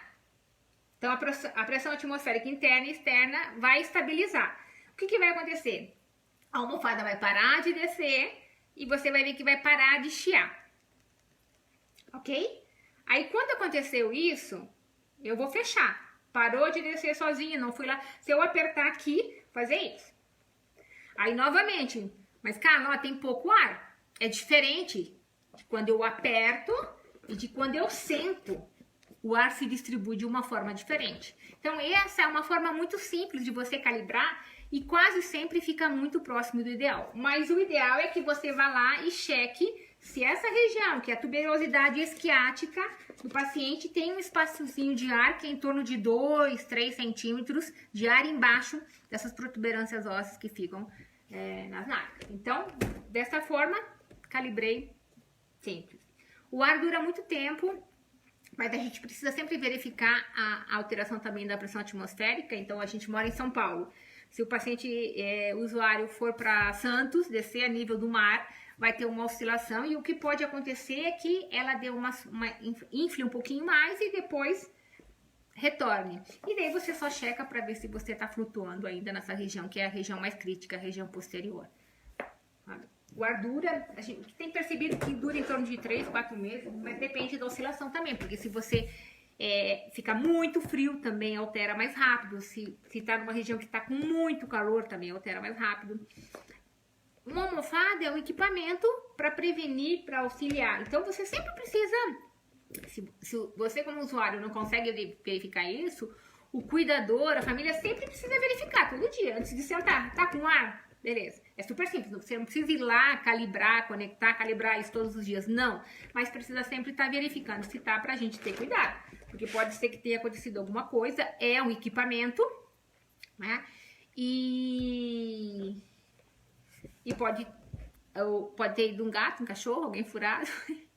Então a pressão atmosférica interna e externa vai estabilizar. O que vai acontecer? A almofada vai parar de descer e você vai ver que vai parar de chiar. Ok? Aí quando aconteceu isso, eu vou fechar. Parou de descer sozinho, não fui lá. Se eu apertar aqui, fazer isso. Aí novamente, mas Carla, ó, tem pouco ar. É diferente de quando eu aperto e de quando eu sento. O ar se distribui de uma forma diferente. Então essa é uma forma muito simples de você calibrar e quase sempre fica muito próximo do ideal. Mas o ideal é que você vá lá e cheque se essa região, que é a tuberosidade esquiática do paciente, tem um espaçozinho de ar que é em torno de 2, 3 centímetros de ar embaixo dessas protuberâncias ósseas que ficam nas nádegas. Então, dessa forma, calibrei simples. O ar dura muito tempo, mas a gente precisa sempre verificar a alteração também da pressão atmosférica. Então, a gente mora em São Paulo. Se o paciente usuário for para Santos, descer a nível do mar, vai ter uma oscilação e o que pode acontecer é que ela dê infle um pouquinho mais e depois retorne. E daí você só checa para ver se você está flutuando ainda nessa região, que é a região mais crítica, a região posterior. O ar dura, a gente tem percebido que dura em torno de 3, 4 meses, mas depende da oscilação também, porque se você fica muito frio também altera mais rápido, se está numa região que está com muito calor também altera mais rápido. Uma almofada é um equipamento para prevenir, para auxiliar. Então você sempre precisa, se você como usuário não consegue verificar isso, o cuidador, a família sempre precisa verificar todo dia, antes de sentar. Tá com ar? Beleza. É super simples, você não precisa ir lá, calibrar, conectar, calibrar isso todos os dias, não. Mas precisa sempre estar verificando se tá pra gente ter cuidado. Porque pode ser que tenha acontecido alguma coisa, é um equipamento, né? E pode ter ido um gato, um cachorro, alguém furado,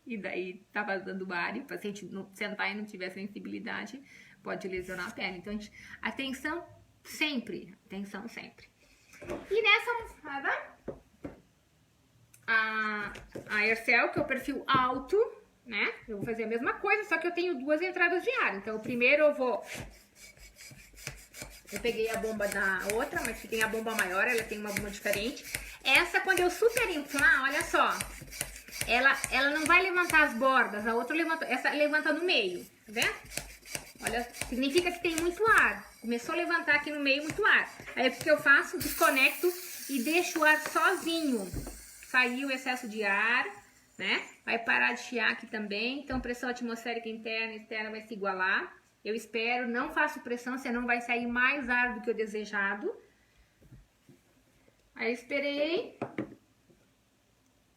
e daí tá vazando ar e o paciente não sentar e não tiver sensibilidade, pode lesionar a pele. Então, atenção sempre, atenção sempre. E nessa almofada, a Aircel, que é o perfil alto, né? Eu vou fazer a mesma coisa, só que eu tenho 2 entradas de ar. Então, o primeiro eu peguei a bomba da outra, mas que tem a bomba maior, ela tem uma bomba diferente. Essa, quando eu super inflar, olha só, ela não vai levantar as bordas, a outra levanta, essa levanta no meio, tá vendo? Olha, significa que tem muito ar. Começou a levantar aqui no meio muito ar. Aí o que eu faço? Desconecto e deixo o ar sozinho. Saiu o excesso de ar, né? Vai parar de chiar aqui também. Então, pressão atmosférica interna e externa vai se igualar. Eu espero, não faço pressão, senão vai sair mais ar do que o desejado. Aí esperei.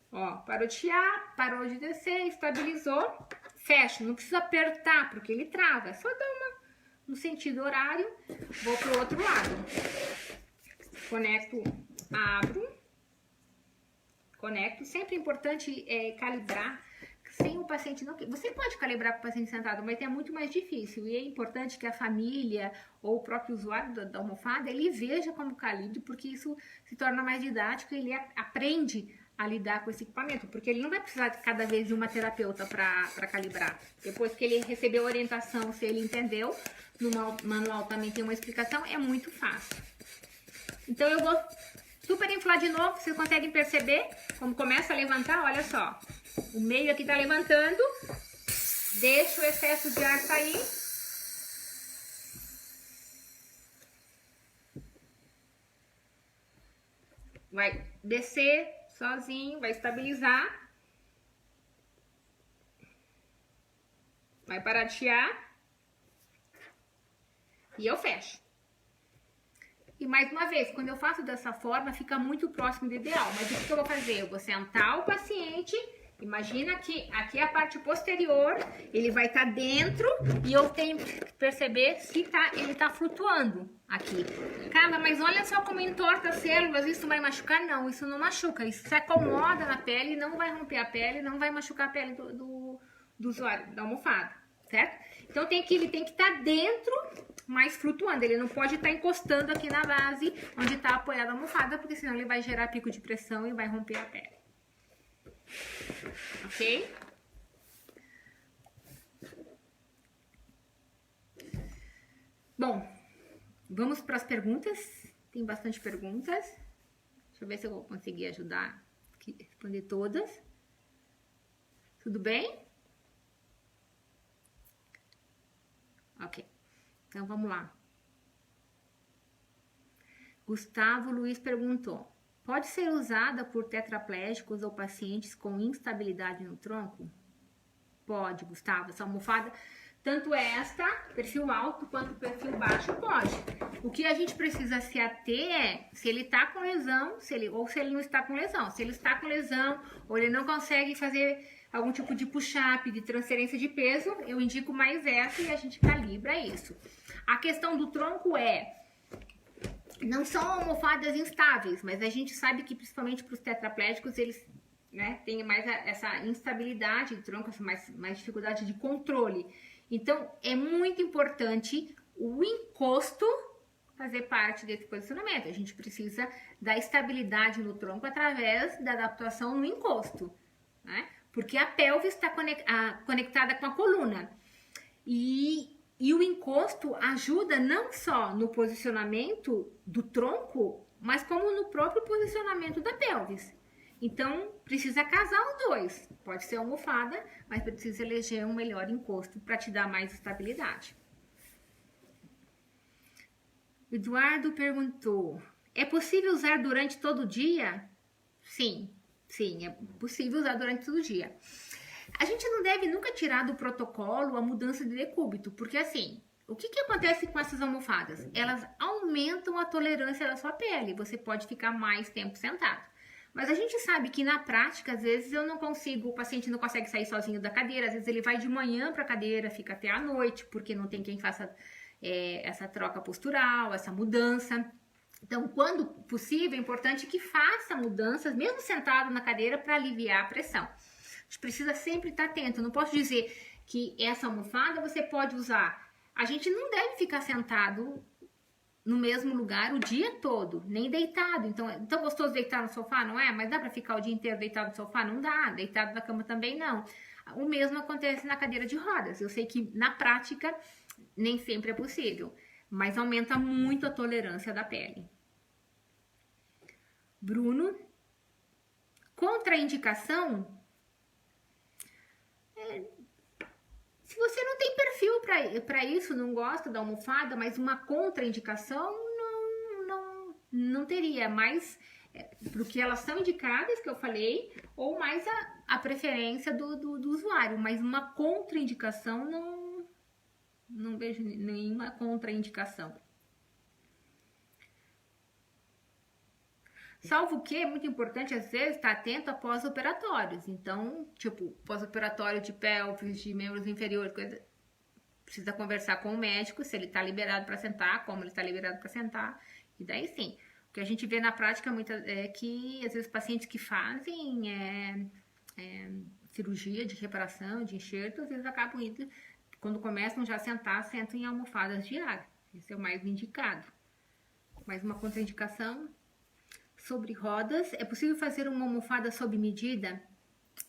Ó, parou de chiar, parou de descer, estabilizou. Fecho, não precisa apertar, porque ele trava. É só dar no sentido horário. Vou pro outro lado. Conecto, abro. Conecto. Sempre é importante calibrar sem o paciente não... Você pode calibrar com o paciente sentado, mas é muito mais difícil. E é importante que a família ou o próprio usuário da almofada, ele veja como calibre, porque isso se torna mais didático e ele aprende a lidar com esse equipamento, porque ele não vai precisar cada vez de uma terapeuta para calibrar. Depois que ele recebeu a orientação, se ele entendeu, no manual também tem uma explicação, é muito fácil. Então eu vou super inflar de novo, vocês conseguem perceber como começa a levantar, olha só. O meio aqui tá levantando, deixa o excesso de ar sair. Vai descer sozinho, vai estabilizar. Vai parar de chiar. E eu fecho. E mais uma vez, quando eu faço dessa forma, fica muito próximo do ideal. Mas o que eu vou fazer? Eu vou sentar o paciente. Imagina que aqui é a parte posterior, ele vai estar dentro e eu tenho que perceber se ele tá flutuando aqui. Cara, mas olha só como entorta as células, isso vai machucar? Não, isso não machuca, isso se acomoda na pele, não vai romper a pele, não vai machucar a pele do usuário, da almofada, certo? Então ele tem que estar dentro, mas flutuando, ele não pode estar encostando aqui na base onde está apoiada a almofada, porque senão ele vai gerar pico de pressão e vai romper a pele. Ok? Bom, vamos para as perguntas. Tem bastante perguntas. Deixa eu ver se eu vou conseguir ajudar aqui, responder todas. Tudo bem? Ok. Então vamos lá. Gustavo Luiz perguntou: pode ser usada por tetraplégicos ou pacientes com instabilidade no tronco? Pode, Gustavo. Essa almofada, tanto esta, perfil alto, quanto perfil baixo, pode. O que a gente precisa se ater é se ele está com lesão, ou se ele não está com lesão. Se ele está com lesão, ou ele não consegue fazer algum tipo de push-up, de transferência de peso, eu indico mais essa e a gente calibra isso. A questão do tronco não são almofadas instáveis, mas a gente sabe que principalmente para os tetraplégicos eles, né, têm mais essa instabilidade do tronco, mais dificuldade de controle. Então é muito importante o encosto fazer parte desse posicionamento. A gente precisa da estabilidade no tronco através da adaptação no encosto, né? Porque a pelve está conectada com a coluna. E o encosto ajuda não só no posicionamento do tronco, mas como no próprio posicionamento da pelvis. Então, precisa casar os dois. Pode ser almofada, mas precisa eleger um melhor encosto para te dar mais estabilidade. Eduardo perguntou: é possível usar durante todo o dia? Sim, é possível usar durante todo o dia. A gente não deve nunca tirar do protocolo a mudança de decúbito, porque assim, o que acontece com essas almofadas? Elas aumentam a tolerância da sua pele, você pode ficar mais tempo sentado. Mas a gente sabe que na prática, às vezes o paciente não consegue sair sozinho da cadeira, às vezes ele vai de manhã para a cadeira, fica até à noite, porque não tem quem faça essa troca postural, essa mudança. Então, quando possível, é importante que faça mudanças, mesmo sentado na cadeira, para aliviar a pressão. A gente precisa sempre estar atento. Eu não posso dizer que essa almofada você pode usar. A gente não deve ficar sentado no mesmo lugar o dia todo, nem deitado. Então, é tão gostoso deitar no sofá, não é? Mas dá para ficar o dia inteiro deitado no sofá? Não dá. Deitado na cama também não. O mesmo acontece na cadeira de rodas. Eu sei que na prática nem sempre é possível, mas aumenta muito a tolerância da pele. Bruno, contraindicação? Se você não tem perfil para isso, não gosta da almofada, mas uma contraindicação não teria, mais pro que elas são indicadas, que eu falei, ou mais a preferência do usuário, mas uma contraindicação não vejo nenhuma contraindicação. Salvo que é muito importante, às vezes, estar atento a pós-operatórios. Então, tipo, pós-operatório de pelvis, de membros inferiores, coisa, precisa conversar com o médico, se ele está liberado para sentar, como ele está liberado para sentar. E daí sim. O que a gente vê na prática é que, às vezes, pacientes que fazem cirurgia de reparação, de enxerto, às vezes acabam indo, quando começam já a sentar, sentam em almofadas de ar. Esse é o mais indicado. Mais uma contraindicação. Sobre rodas, é possível fazer uma almofada sob medida?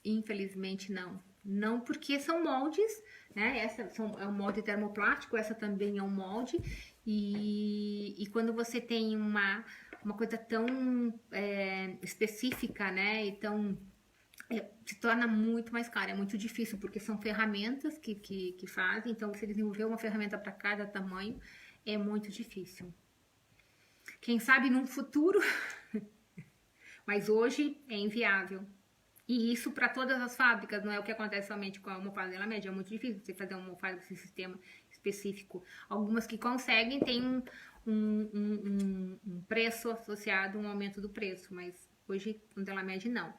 Infelizmente não. Não, porque são moldes, né? É um molde termoplástico, essa também é um molde. E quando você tem uma coisa tão específica, né? Então se torna muito mais caro, é muito difícil, porque são ferramentas que fazem. Então, você desenvolver uma ferramenta para cada tamanho é muito difícil. Quem sabe num futuro, mas hoje é inviável. E isso para todas as fábricas, não é o que acontece somente com a almofada de média. É muito difícil você fazer uma almofada com esse sistema específico. Algumas que conseguem têm um preço associado, um aumento do preço, mas hoje com dela média não.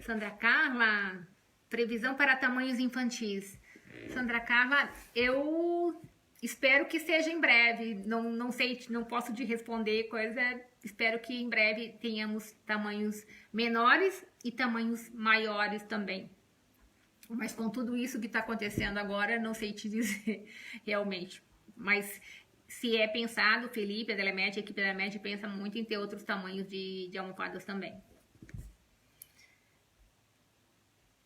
Sandra Carla, previsão para tamanhos infantis. Sandra Carla, eu espero que seja em breve. Não sei, não posso te responder coisa. Espero que em breve tenhamos tamanhos menores e tamanhos maiores também. Mas com tudo isso que está acontecendo agora, não sei te dizer realmente. Mas se é pensado, Felipe, a equipe da Elemed pensa muito em ter outros tamanhos de almofadas também.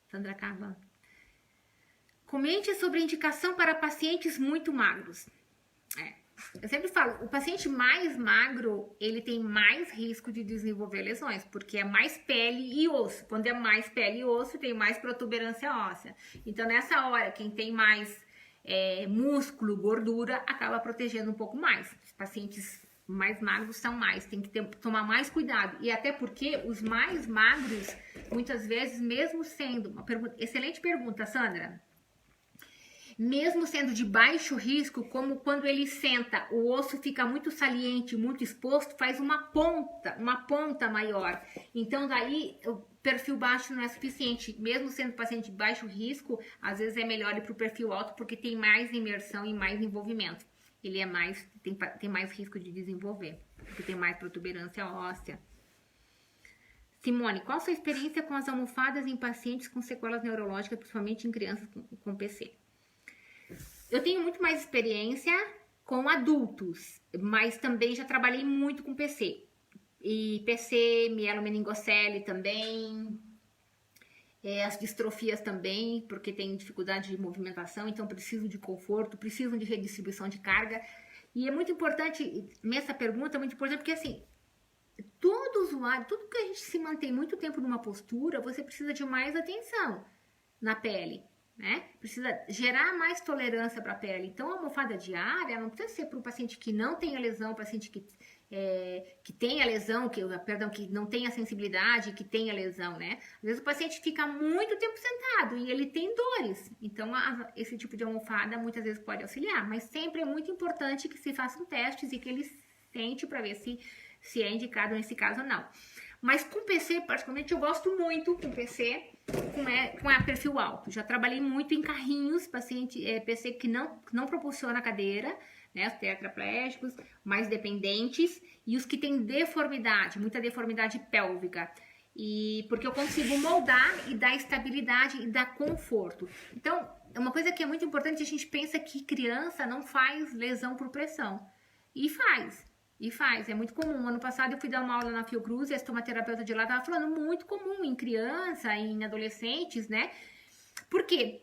Sandra Carla. Comente sobre indicação para pacientes muito magros. Eu sempre falo, o paciente mais magro, ele tem mais risco de desenvolver lesões, porque é mais pele e osso. Quando é mais pele e osso, tem mais protuberância óssea. Então, nessa hora, quem tem mais músculo, gordura, acaba protegendo um pouco mais. Os pacientes mais magros são mais, tem que tomar mais cuidado. E até porque os mais magros, muitas vezes, mesmo sendo... Excelente pergunta, Sandra. Mesmo sendo de baixo risco, como quando ele senta, o osso fica muito saliente, muito exposto, faz uma ponta maior. Então, daí, o perfil baixo não é suficiente. Mesmo sendo paciente de baixo risco, às vezes é melhor ir para o perfil alto, porque tem mais imersão e mais envolvimento. Ele tem mais risco de desenvolver, porque tem mais protuberância óssea. Simone, qual a sua experiência com as almofadas em pacientes com sequelas neurológicas, principalmente em crianças com PC? Eu tenho muito mais experiência com adultos, mas também já trabalhei muito com PC. E PC, mielomeningocele também, as distrofias também, porque tem dificuldade de movimentação, então precisam de conforto, precisam de redistribuição de carga. E é muito importante, nessa pergunta é muito importante, porque assim, todo usuário, tudo que a gente se mantém muito tempo numa postura, você precisa de mais atenção na pele. Né? Precisa gerar mais tolerância para a pele. Então, a almofada diária não precisa ser para um paciente que não tenha lesão, paciente que tenha lesão, que não tenha sensibilidade, que tenha lesão, né? Às vezes o paciente fica muito tempo sentado e ele tem dores. Então, esse tipo de almofada muitas vezes pode auxiliar, mas sempre é muito importante que se façam testes e que ele sente para ver se é indicado nesse caso ou não. Mas com PC, particularmente, eu gosto muito com PC, com a perfil alto. Já trabalhei muito em carrinhos, PC que não proporciona cadeira, né? Os tetraplégicos, mais dependentes, e os que têm deformidade, muita deformidade pélvica. Porque eu consigo moldar e dar estabilidade e dar conforto. Então, é uma coisa que é muito importante, a gente pensa que criança não faz lesão por pressão. E faz. É muito comum. Ano passado eu fui dar uma aula na Fiocruz e a estomaterapeuta de lá estava falando muito comum em criança, em adolescentes, né? Por quê?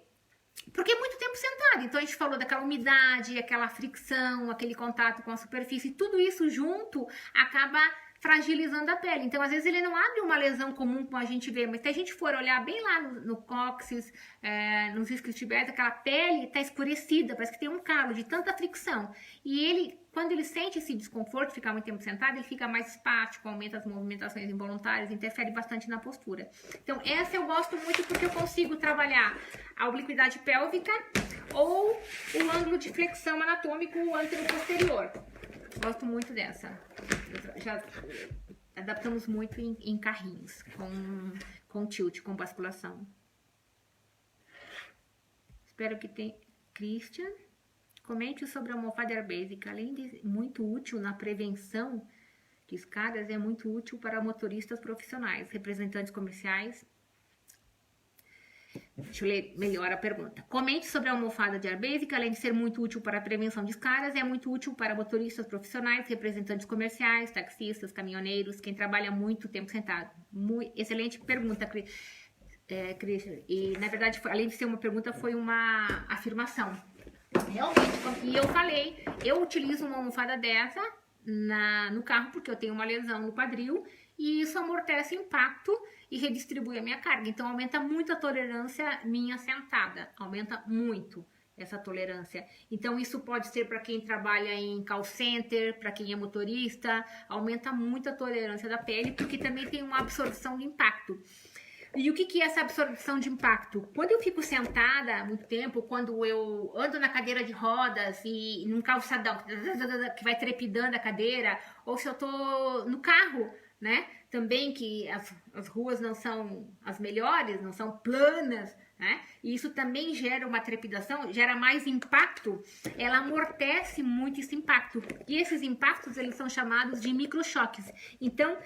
Porque é muito tempo sentado. Então a gente falou daquela umidade, aquela fricção, aquele contato com a superfície, tudo isso junto acaba fragilizando a pele. Então, às vezes, ele não abre uma lesão comum como a gente vê, mas se a gente for olhar bem lá no cóccix, nos isquiotibiais, aquela pele está escurecida, parece que tem um calo de tanta fricção. E ele, quando ele sente esse desconforto, ficar muito tempo sentado, ele fica mais espástico, aumenta as movimentações involuntárias, interfere bastante na postura. Então, essa eu gosto muito porque eu consigo trabalhar a obliquidade pélvica ou o ângulo de flexão anatômico antero-posterior. Gosto muito dessa. Já adaptamos muito em carrinhos, com tilt, com basculação. Espero que tenha... Christian, comente sobre a almofada airbasic. Além de muito útil na prevenção de escadas, é muito útil para motoristas profissionais, representantes comerciais. Deixa eu ler melhor a pergunta. Comente sobre a almofada de ar basic, além de ser muito útil para a prevenção de escaras, é muito útil para motoristas profissionais, representantes comerciais, taxistas, caminhoneiros, quem trabalha muito tempo sentado. Excelente pergunta, Cris. E na verdade, além de ser uma pergunta, foi uma afirmação. Realmente, e eu falei, eu utilizo uma almofada dessa no carro porque eu tenho uma lesão no quadril e isso amortece o impacto e redistribui a minha carga. Então aumenta muito a tolerância minha sentada, aumenta muito essa tolerância. Então isso pode ser para quem trabalha em call center, para quem é motorista, aumenta muito a tolerância da pele porque também tem uma absorção de impacto. E o que é essa absorção de impacto? Quando eu fico sentada há muito tempo, quando eu ando na cadeira de rodas e num calçadão que vai trepidando a cadeira, ou se eu tô no carro, né? Também que as ruas não são as melhores, não são planas, né? E isso também gera uma trepidação, gera mais impacto, ela amortece muito esse impacto. E esses impactos, eles são chamados de microchoques. Então,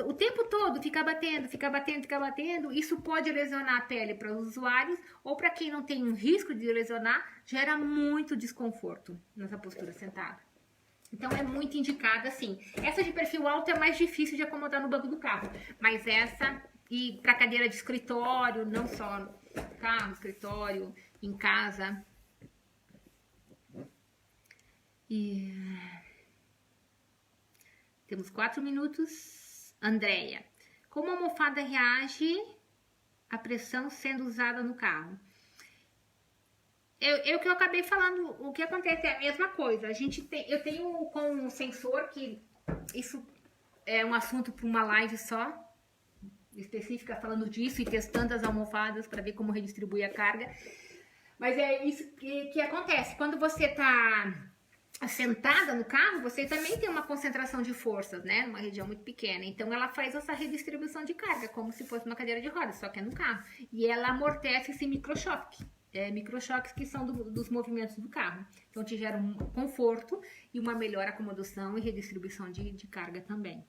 o tempo todo fica batendo, isso pode lesionar a pele para os usuários ou para quem não tem um risco de lesionar, gera muito desconforto nessa postura sentada. Então é muito indicada assim. Essa de perfil alto é mais difícil de acomodar no banco do carro, mas essa e para cadeira de escritório, não só no carro, escritório, em casa. E temos 4 minutos. Andréia, como a almofada reage à pressão sendo usada no carro? Que eu acabei falando, o que acontece é a mesma coisa. Eu tenho com um sensor que isso é um assunto para uma live só, específica falando disso e testando as almofadas para ver como redistribui a carga. Mas é isso que acontece. Quando você está sentada no carro, você também tem uma concentração de forças, né? Numa região muito pequena. Então, ela faz essa redistribuição de carga, como se fosse uma cadeira de rodas, só que é no carro. E ela amortece esse microchoque. Microchoques que são dos movimentos do carro. Então, te gera um conforto e uma melhor acomodação e redistribuição de carga também.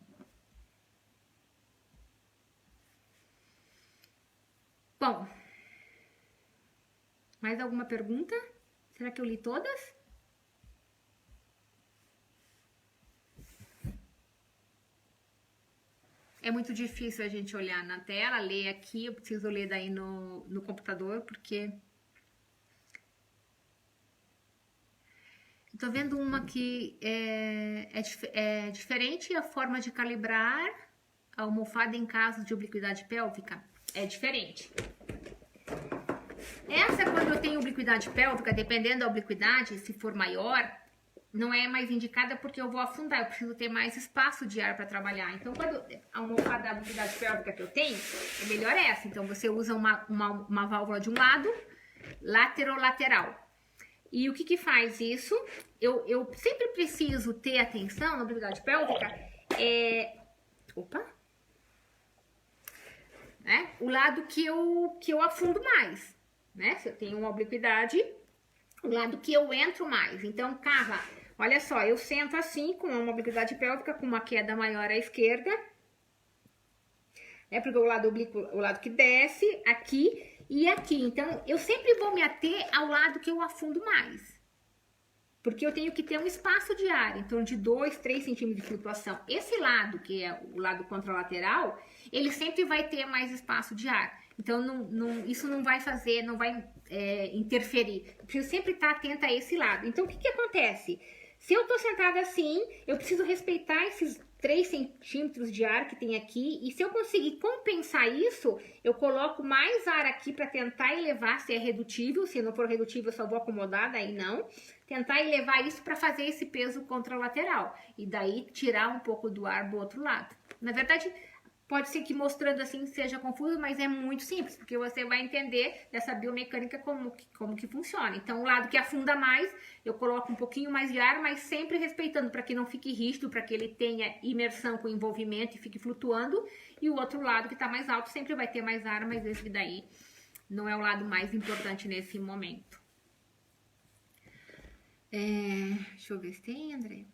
Bom, mais alguma pergunta? Será que eu li todas? É muito difícil a gente olhar na tela, ler aqui, eu preciso ler daí no computador, porque... Tô vendo uma que é diferente a forma de calibrar a almofada em caso de obliquidade pélvica. É diferente. Essa, quando eu tenho obliquidade pélvica, dependendo da obliquidade, se for maior, não é mais indicada porque eu vou afundar, eu preciso ter mais espaço de ar para trabalhar. Então, quando a almofada da obliquidade pélvica que eu tenho, é melhor essa. Então, você usa uma válvula de um lado, lateral. E o que faz isso? Eu sempre preciso ter atenção na obliquidade pélvica. O lado que eu afundo mais, né? Se eu tenho uma obliquidade, o lado que eu entro mais. Então, Carla, olha só, eu sento assim, com uma obliquidade pélvica, com uma queda maior à esquerda. Porque o lado oblíquo, o lado que desce, aqui e aqui. Então, eu sempre vou me ater ao lado que eu afundo mais. Porque eu tenho que ter um espaço de ar, em torno de 2, 3 centímetros de flutuação. Esse lado, que é o lado contralateral, ele sempre vai ter mais espaço de ar. Então, isso não vai fazer, não vai interferir. Eu preciso sempre estar atenta a esse lado. Então, o que acontece? Se eu tô sentada assim, eu preciso respeitar esses 3 centímetros de ar que tem aqui. E se eu conseguir compensar isso, eu coloco mais ar aqui para tentar elevar, se é redutível. Se não for redutível, eu só vou acomodar, daí não. Tentar elevar isso para fazer esse peso contralateral. E daí tirar um pouco do ar do outro lado. Na verdade, pode ser que mostrando assim seja confuso, mas é muito simples, porque você vai entender dessa biomecânica como que funciona. Então, o lado que afunda mais, eu coloco um pouquinho mais de ar, mas sempre respeitando para que não fique rígido, para que ele tenha imersão com envolvimento e fique flutuando. E o outro lado que está mais alto sempre vai ter mais ar, mas esse daí não é o lado mais importante nesse momento. Deixa eu ver se tem, André.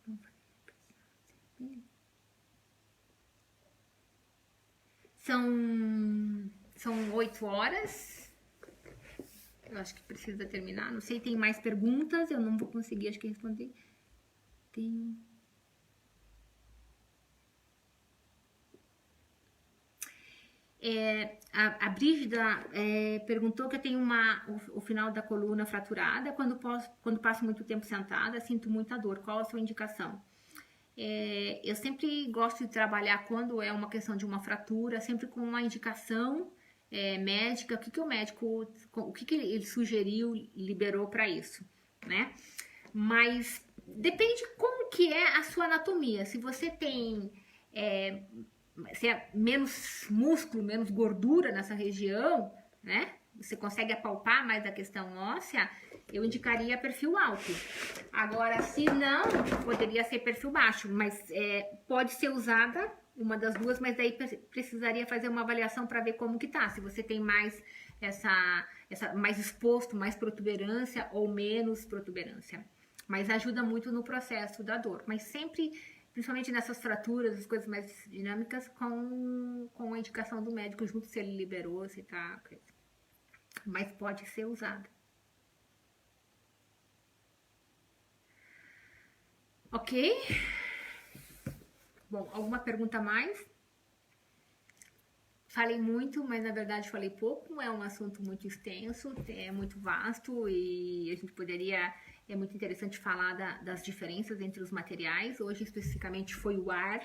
São 8 horas. Eu acho que precisa terminar. Não sei, tem mais perguntas? Eu não vou conseguir, acho que responder. Tem... a Brígida perguntou que eu tenho o final da coluna fraturada. Quando passo muito tempo sentada, sinto muita dor. Qual a sua indicação? Eu sempre gosto de trabalhar quando é uma questão de uma fratura, sempre com uma indicação médica. O que o médico, o que ele sugeriu, liberou para isso, né? Mas depende como que é a sua anatomia. Se você tem se é menos músculo, menos gordura nessa região, né? Você consegue apalpar mais a questão óssea, eu indicaria perfil alto. Agora, se não, poderia ser perfil baixo, mas pode ser usada uma das duas, mas daí precisaria fazer uma avaliação para ver como que tá. Se você tem mais mais exposto, mais protuberância ou menos protuberância. Mas ajuda muito no processo da dor. Mas sempre, principalmente nessas fraturas, as coisas mais dinâmicas, com a indicação do médico junto, se ele liberou, se tá... Mas pode ser usada. Ok? Bom, alguma pergunta a mais? Falei muito, mas na verdade falei pouco. É um assunto muito extenso, é muito vasto e a gente poderia... É muito interessante falar das diferenças entre os materiais. Hoje, especificamente, foi o ar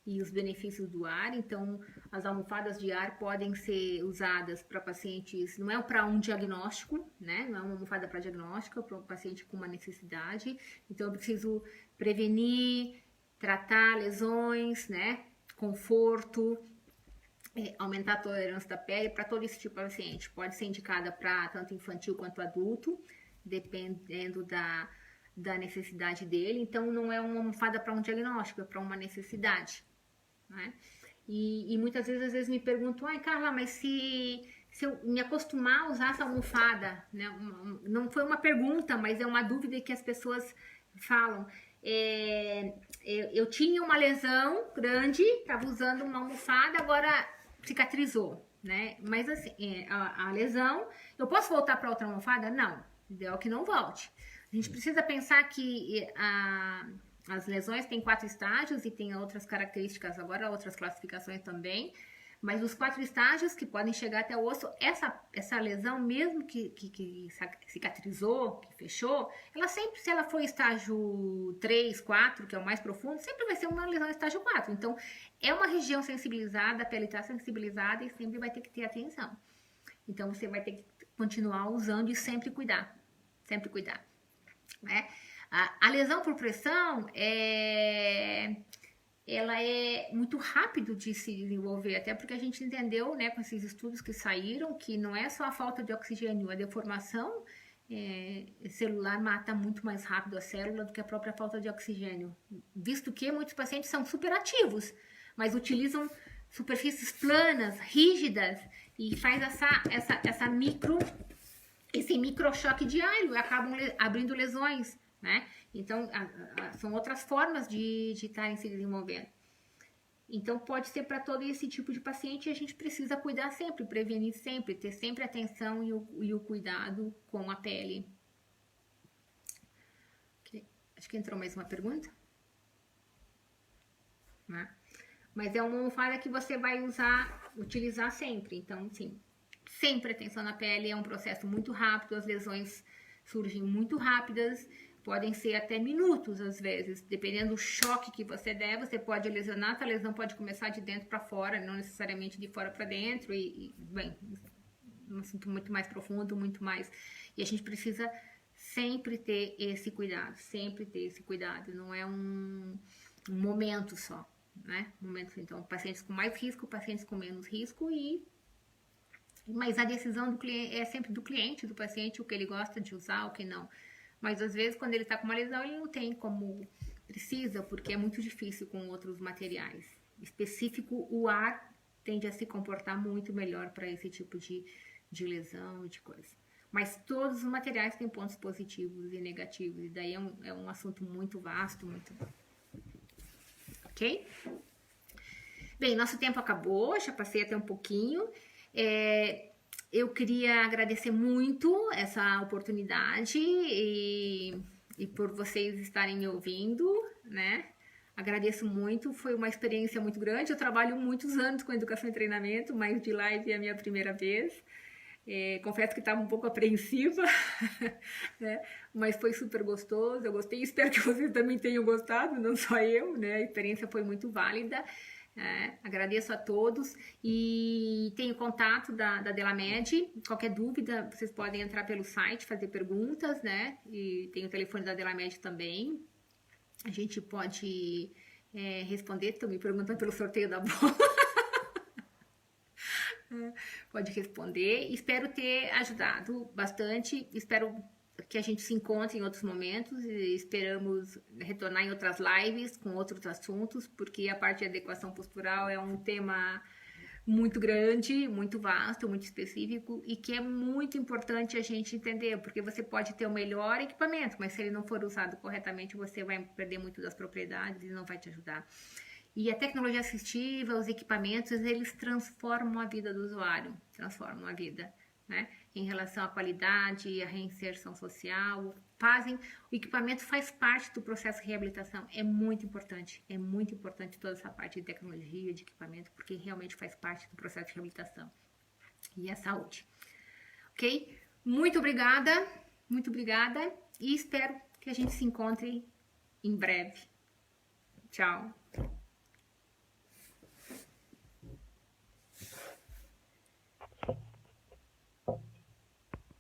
e os benefícios do ar. Então, as almofadas de ar podem ser usadas para pacientes... Não é para um diagnóstico, né? Não é uma almofada para diagnóstico, é para um paciente com uma necessidade. Então, eu preciso prevenir, tratar lesões, né? Conforto... aumentar a tolerância da pele para todo esse tipo de paciente. Pode ser indicada para tanto infantil quanto adulto, dependendo da necessidade dele. Então, não é uma almofada para um diagnóstico, é para uma necessidade, né? E muitas vezes, às vezes me perguntam, ai, Carla, mas se eu me acostumar a usar essa almofada, né? Não foi uma pergunta, mas é uma dúvida que as pessoas falam. Eu tinha uma lesão grande, estava usando uma almofada, agora cicatrizou, né? Mas assim, a lesão, eu posso voltar para outra almofada? Não, ideal que não volte. A gente precisa pensar que as lesões têm 4 estágios e tem outras características agora, outras classificações também. Mas os 4 estágios que podem chegar até o osso, essa lesão, mesmo que cicatrizou, que fechou, ela sempre, se ela for estágio 3, 4, que é o mais profundo, sempre vai ser uma lesão estágio 4. Então, é uma região sensibilizada, a pele está sensibilizada e sempre vai ter que ter atenção. Então, você vai ter que continuar usando e sempre cuidar. Sempre cuidar, né? A lesão por pressão ela é muito rápido de se desenvolver, até porque a gente entendeu, né, com esses estudos que saíram, que não é só a falta de oxigênio, a deformação celular mata muito mais rápido a célula do que a própria falta de oxigênio, visto que muitos pacientes são superativos, mas utilizam superfícies planas, rígidas, e faz esse microchoque diário, e acabam abrindo lesões, né? Então, são outras formas de estarem se desenvolvendo. Então, pode ser para todo esse tipo de paciente e a gente precisa cuidar sempre, prevenir sempre, ter sempre atenção e o cuidado com a pele. Okay. Acho que entrou mais uma pergunta. Né? Mas é uma almofada que você vai utilizar sempre. Então, sim, sempre atenção na pele, é um processo muito rápido, as lesões surgem muito rápidas, podem ser até minutos às vezes, dependendo do choque que você der, você pode lesionar, a lesão pode começar de dentro para fora, não necessariamente de fora para dentro, bem, um assunto muito mais profundo, muito mais, e a gente precisa sempre ter esse cuidado, não é um momento só, né? Então, pacientes com mais risco, pacientes com menos risco, mas a decisão do cliente é sempre do cliente, do paciente, o que ele gosta de usar, o que não. Mas às vezes, quando ele está com uma lesão, ele não tem como precisa, porque é muito difícil com outros materiais. Específico, o ar tende a se comportar muito melhor para esse tipo de lesão e de coisa. Mas todos os materiais têm pontos positivos e negativos, e daí é um assunto muito vasto, muito... Ok? Bem, nosso tempo acabou, já passei até um pouquinho. Eu queria agradecer muito essa oportunidade e por vocês estarem me ouvindo, né? Agradeço muito, foi uma experiência muito grande. Eu trabalho muitos anos com educação e treinamento, mas de live é a minha primeira vez. Confesso que estava um pouco apreensiva, né? Mas foi super gostoso, eu gostei. Espero que vocês também tenham gostado, não só eu, né? A experiência foi muito válida. Agradeço a todos e tenho contato da Delamed. Qualquer dúvida, vocês podem entrar pelo site, fazer perguntas, né? E tem o telefone da Delamed também. A gente pode responder. Estão me perguntando pelo sorteio da bola. Pode responder. Espero ter ajudado bastante. Espero que a gente se encontre em outros momentos e esperamos retornar em outras lives com outros assuntos, porque a parte de adequação postural é um tema muito grande, muito vasto, muito específico e que é muito importante a gente entender, porque você pode ter o melhor equipamento, mas se ele não for usado corretamente, você vai perder muito das propriedades e não vai te ajudar. E a tecnologia assistiva, os equipamentos, eles transformam a vida do usuário, transformam a vida, né? Em relação à qualidade, à reinserção social, o equipamento faz parte do processo de reabilitação, é muito importante toda essa parte de tecnologia, de equipamento, porque realmente faz parte do processo de reabilitação e a saúde, ok? Muito obrigada e espero que a gente se encontre em breve. Tchau!